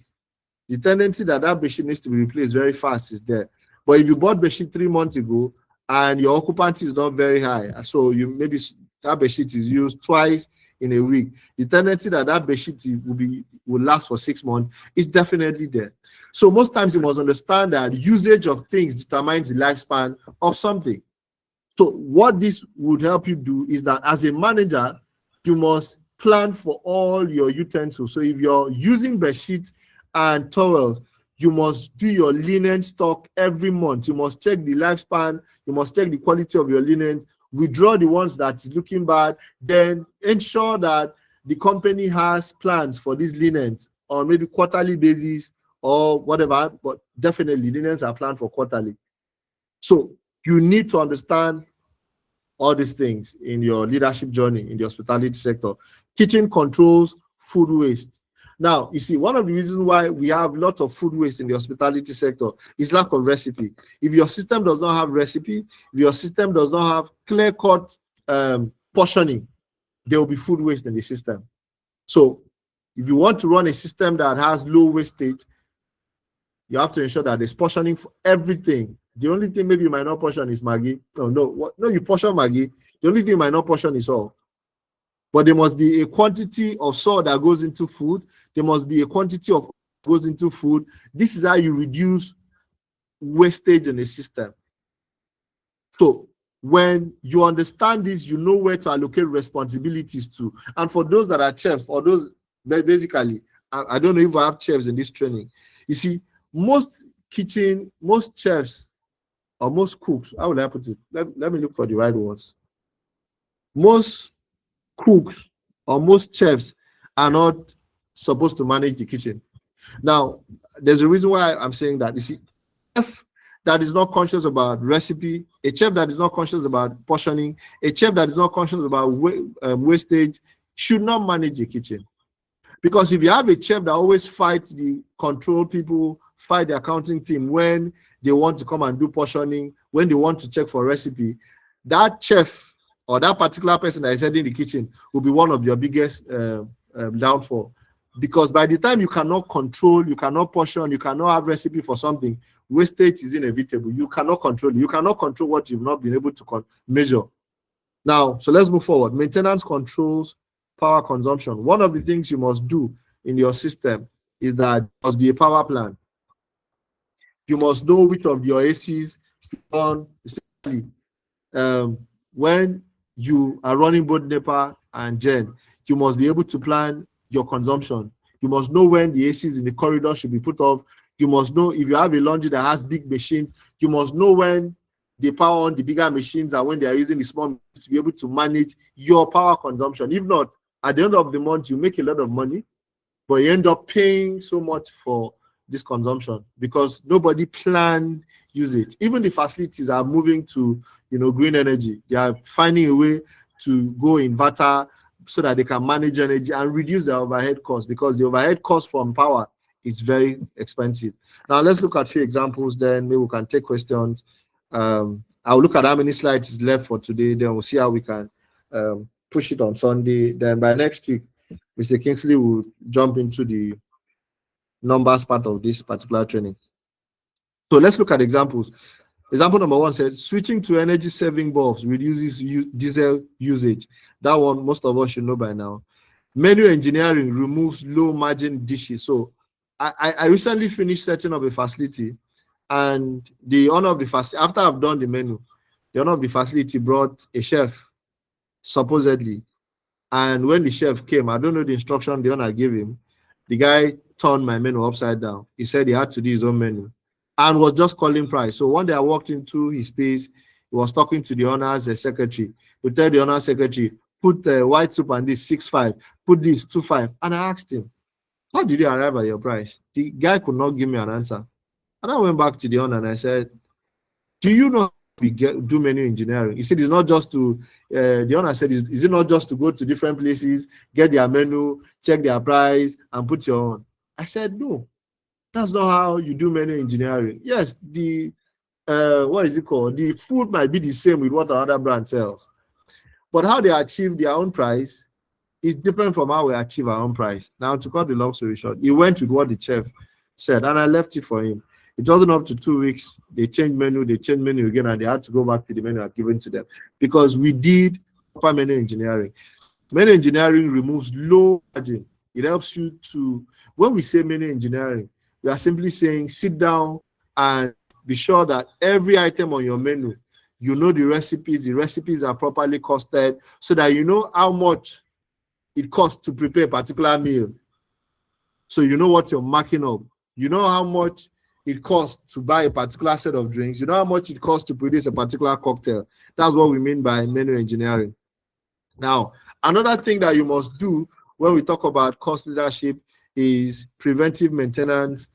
the tendency that bed sheet needs to be replaced very fast is there. But if you bought bed sheet 3 months ago and your occupancy is not very high, so you maybe that bed sheet is used twice in a week, the tendency that bed sheet will last for 6 months is definitely there. So most times you must understand that usage of things determines the lifespan of something. So what this would help you do is that as a manager, you must plan for all your utensils. So if you're using bed sheets and towels, you must do your linen stock every month. You must check the lifespan. You must check the quality of your linen. Withdraw the ones that is looking bad. Then ensure that the company has plans for these linens on maybe quarterly basis or whatever, but definitely linens are planned for quarterly. So you need to understand all these things in your leadership journey in the hospitality sector. Kitchen controls, food waste. Now, you see, one of the reasons why we have a lot of food waste in the hospitality sector is lack of recipe. If your system does not have recipe, if your system does not have clear-cut portioning, there will be food waste in the system. So if you want to run a system that has low wastage, you have to ensure that there's portioning for everything. The only thing maybe you might not portion is Maggi. No, you portion Maggi. The only thing you might not portion is salt. But there must be a quantity of salt that goes into food. There must be a quantity of goes into food. This is how you reduce wastage in the system. So when you understand this, you know where to allocate responsibilities to. And for those that are chefs, or those basically, I don't know if I have chefs in this training. You see, most chefs or most cooks, how would I put it? Let me look for the right words. Most cooks or most chefs are not supposed to manage the kitchen. Now, there's a reason why I'm saying that. You see, a chef that is not conscious about recipe, a chef that is not conscious about portioning, a chef that is not conscious about wastage should not manage the kitchen. Because if you have a chef that always fights the control people, fight the accounting team when they want to come and do portioning, when they want to check for recipe, that chef or that particular person that is heading the kitchen will be one of your biggest downfall. Because by the time you cannot control, you cannot portion, you cannot have recipe for something, wastage is inevitable. You cannot control it. You cannot control what you've not been able to measure. Now, so let's move forward. Maintenance controls power consumption. One of the things you must do in your system is that there must be a power plan. You must know which of your ACs on, especially when you are running both NEPA and Gen. You must be able to plan your consumption. You must know when the ACs in the corridor should be put off. You must know if you have a laundry that has big machines, you must know when they power on the bigger machines and when they are using the small machines to be able to manage your power consumption. If not, at the end of the month, you make a lot of money, but you end up paying so much for this consumption because nobody planned usage. Even the facilities are moving to, green energy. They are finding a way to go inverter so that they can manage energy and reduce their overhead costs, because the overhead cost from power is very expensive. Now let's look at a few examples, then maybe we can take questions. I'll look at how many slides is left for today, then we'll see how we can push it on Sunday. Then by next week, Mr. Kingsley will jump into the numbers part of this particular training. So let's look at examples. Example number 1 said, switching to energy saving bulbs reduces diesel usage. That one, most of us should know by now. Menu engineering removes low margin dishes. So I recently finished setting up a facility, and the owner of the facility, after I've done the menu, the owner of the facility brought a chef, supposedly. And when the chef came, I don't know the instruction the owner gave him, the guy turned my menu upside down. He said he had to do his own menu and was just calling price. So one day I walked into his space, he was talking to the owner's secretary. He tell the owner's secretary, put white soup and this 6.5, put this 2.5. And I asked him, how did you arrive at your price? The guy could not give me an answer. And I went back to the owner and I said, do you know we do menu engineering? He said it's not just to, the owner said, is it not just to go to different places, get their menu, check their price, and put your own? I said, no, that's not how you do menu engineering. Yes, the, what is it called? The food might be the same with what another brand sells, but how they achieve their own price is different from how we achieve our own price. Now, to cut the long story short, he went with what the chef said, and I left it for him. It wasn't up to 2 weeks. They changed menu again, and they had to go back to the menu I've given to them because we did proper menu engineering. Menu engineering removes low margin. It helps you to, when we say menu engineering, we are simply saying sit down and be sure that every item on your menu, you know the recipes are properly costed so that you know how much it costs to prepare a particular meal. So you know what you're marking up. You know how much it costs to buy a particular set of drinks. You know how much it costs to produce a particular cocktail. That's what we mean by menu engineering. Now, another thing that you must do when we talk about cost leadership is preventive maintenance,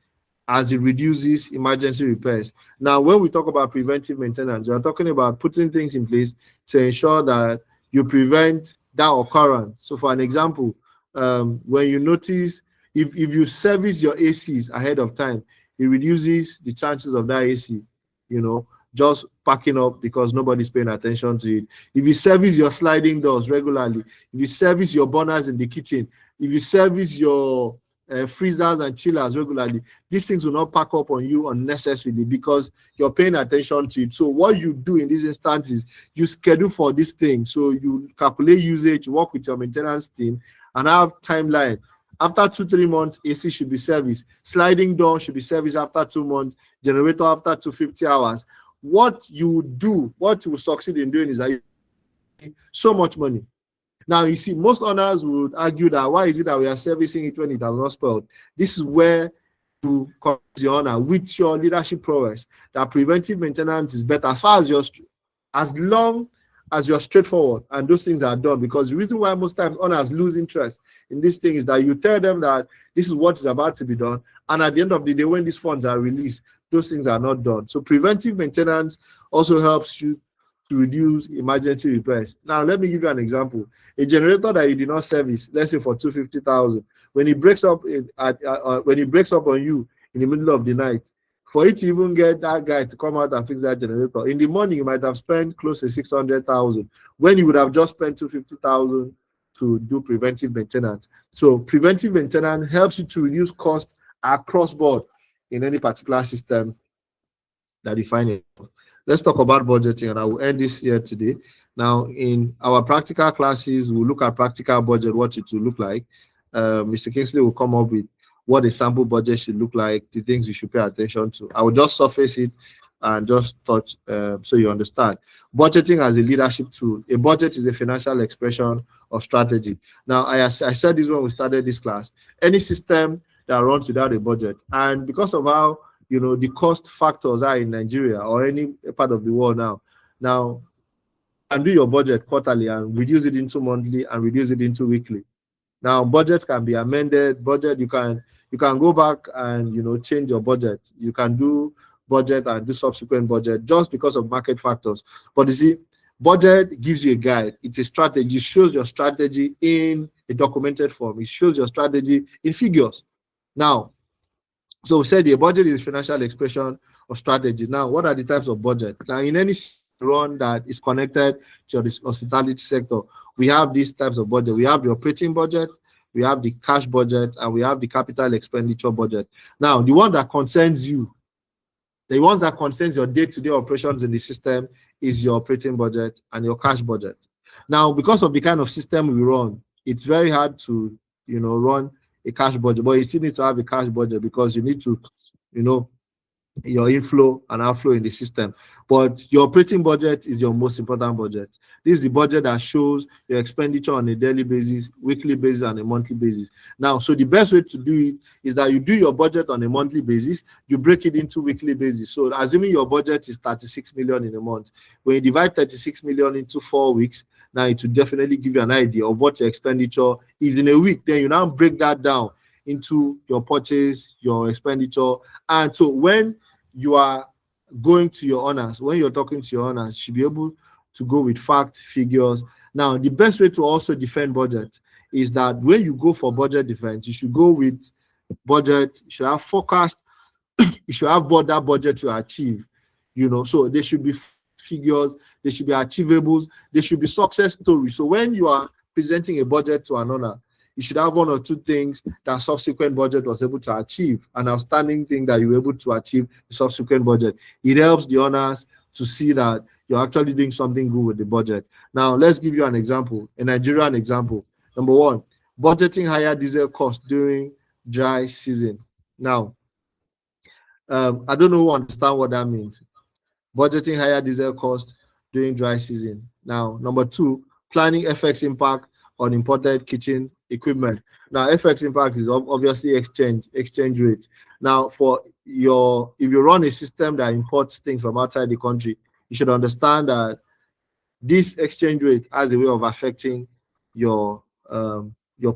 as it reduces emergency repairs. Now, when we talk about preventive maintenance, we are talking about putting things in place to ensure that you prevent that occurrence. So for an example, when you notice, if you service your ACs ahead of time, it reduces the chances of that AC, just packing up because nobody's paying attention to it. If you service your sliding doors regularly, if you service your burners in the kitchen, if you service your freezers and chillers regularly, these things will not pack up on you unnecessarily because you're paying attention to it. So what you do in these instances, you schedule for this thing. So you calculate usage, work with your maintenance team, and have timeline. After 2-3 months, AC should be serviced. Sliding door should be serviced after 2 months. Generator after 250 hours. What you do, what you will succeed in doing is that you make so much money. Now, you see, most owners would argue that why is it that we are servicing it when it has not spoiled? This is where you come to the owner with your leadership prowess. That preventive maintenance is better as long as you're straightforward and those things are done. Because the reason why most times owners lose interest in this thing is that you tell them that this is what is about to be done, and at the end of the day, when these funds are released, those things are not done. So preventive maintenance also helps you to reduce emergency repairs. Now, let me give you an example. A generator that you did not service, let's say for 250,000, when it breaks up when it breaks up on you in the middle of the night, for it to even get that guy to come out and fix that generator, in the morning you might have spent close to 600,000 when you would have just spent 250,000 to do preventive maintenance. So preventive maintenance helps you to reduce cost across board in any particular system that you find it. Let's talk about budgeting, and I will end this here today. Now, in our practical classes, we'll look at practical budget, what it will look like. Mr. Kingsley will come up with what a sample budget should look like, the things you should pay attention to. I will just surface it and just touch so you understand. Budgeting as a leadership tool. A budget is a financial expression of strategy. Now, I said this when we started this class. Any system that runs without a budget, and because of how the cost factors are in Nigeria or any part of the world now, and do your budget quarterly and reduce it into monthly and reduce it into weekly. Now, budgets can be amended. Budget, you can go back and change your budget. You can do budget and do subsequent budget just because of market factors. But you see, budget gives you a guide. It's a strategy. It shows your strategy in a documented form. It shows your strategy in figures. Now, so we said the budget is a financial expression of strategy. Now, what are the types of budget? Now, in any run that is connected to the hospitality sector, we have these types of budget. We have the operating budget, we have the cash budget, and we have the capital expenditure budget. Now, the one that concerns you, the ones that concerns your day-to-day operations in the system is your operating budget and your cash budget. Now, because of the kind of system we run, it's very hard to run a cash budget, but you still need to have a cash budget because you need to your inflow and outflow in the system. But your operating budget is your most important budget. This is the budget that shows your expenditure on a daily basis, weekly basis, and a monthly basis. Now, so the best way to do it is that you do your budget on a monthly basis, you break it into weekly basis. So assuming your budget is 36 million in a month, when you divide 36 million into 4 weeks, now it will definitely give you an idea of what your expenditure is in a week. Then you now break that down into your purchase, your expenditure. And so when you are going to your owners, when you're talking to your owners, you should be able to go with fact, figures. Now, the best way to also defend budget is that when you go for budget defense, you should go with budget, you should have forecast, you should have that budget to achieve, so there should be figures, there should be achievables, there should be success stories. So when you are presenting a budget to an owner, you should have 1 or 2 things that subsequent budget was able to achieve, an outstanding thing that you were able to achieve the subsequent budget. It helps the owners to see that you're actually doing something good with the budget. Now, let's give you an example, a Nigerian example. Number 1, budgeting higher diesel costs during dry season. Now, I don't know who understand what that means. Budgeting higher diesel costs during dry season. Now, number 2, planning FX impact on imported kitchen equipment. Now, FX impact is obviously exchange rate. Now, if you run a system that imports things from outside the country, you should understand that this exchange rate has a way of affecting your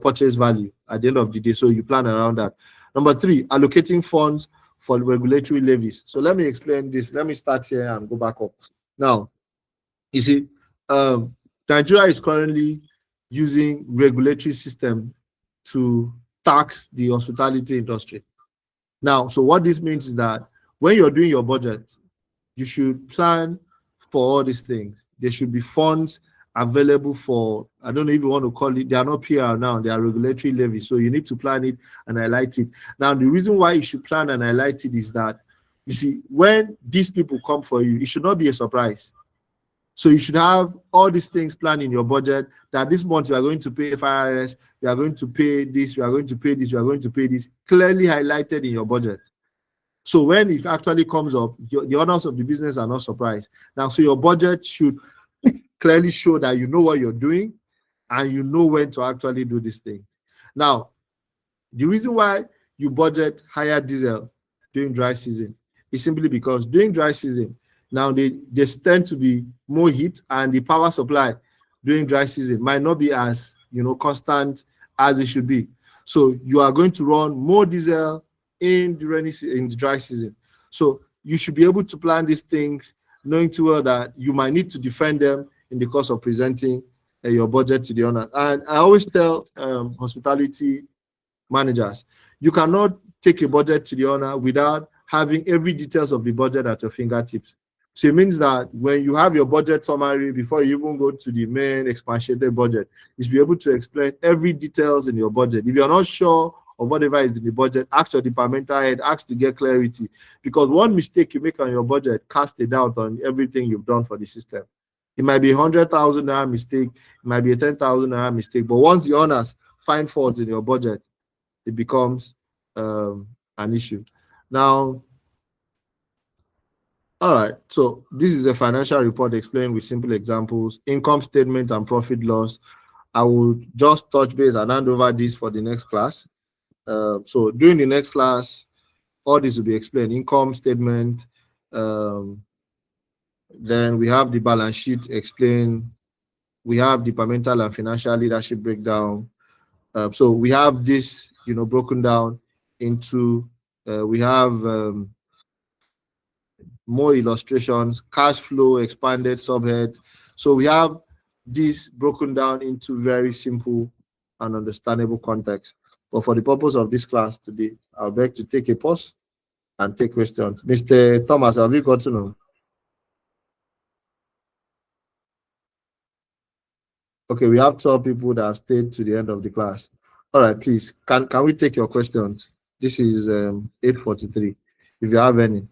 purchase value at the end of the day. So you plan around that. Number 3, allocating funds for regulatory levies. So let me explain this. Let me start here and go back up. Now, you see, Nigeria is currently using regulatory system to tax the hospitality industry. Now, so what this means is that when you're doing your budget, you should plan for all these things. There should be funds available for, I don't know if you want to call it, they are not PR now, they are regulatory levies. So you need to plan it and highlight it. Now, the reason why you should plan and highlight it is that, you see, when these people come for you, it should not be a surprise. So you should have all these things planned in your budget, that this month you are going to pay FIRS, you are going to pay this, you are going to pay this, you are going to pay this, clearly highlighted in your budget. So when it actually comes up, the owners of the business are not surprised. Now, so your budget should clearly show that you know what you're doing and you know when to actually do these things. Now, the reason why you budget higher diesel during dry season is simply because during dry season, now they tend to be more heat, and the power supply during dry season might not be as constant as it should be. So you are going to run more diesel in the dry season. So you should be able to plan these things, knowing too well that you might need to defend them in the course of presenting your budget to the owner. And I always tell hospitality managers, you cannot take a budget to the owner without having every details of the budget at your fingertips. So it means that when you have your budget summary before you even go to the main expatiated budget, you should be able to explain every details in your budget. If you're not sure of whatever is in the budget, ask your departmental head, ask to get clarity, because one mistake you make on your budget casts a doubt on everything you've done for the system. It might be a 100,000 naira mistake, it might be a 10,000 naira mistake, but once the owners find faults in your budget, it becomes an issue. Now, all right, so this is a financial report explained with simple examples, income statement and profit loss. I will just touch base and hand over this for the next class. So during the next class, all this will be explained, income statement, then we have the balance sheet explained, we have departmental and financial leadership breakdown. So we have this, broken down into, we have more illustrations, cash flow, expanded subhead. So we have this broken down into very simple and understandable context. But for the purpose of this class today, I'll beg to take a pause and take questions. Mr. Thomas, have you got to know? Okay, we have 12 people that have stayed to the end of the class. All right, please, can we take your questions? This is 8:43, if you have any.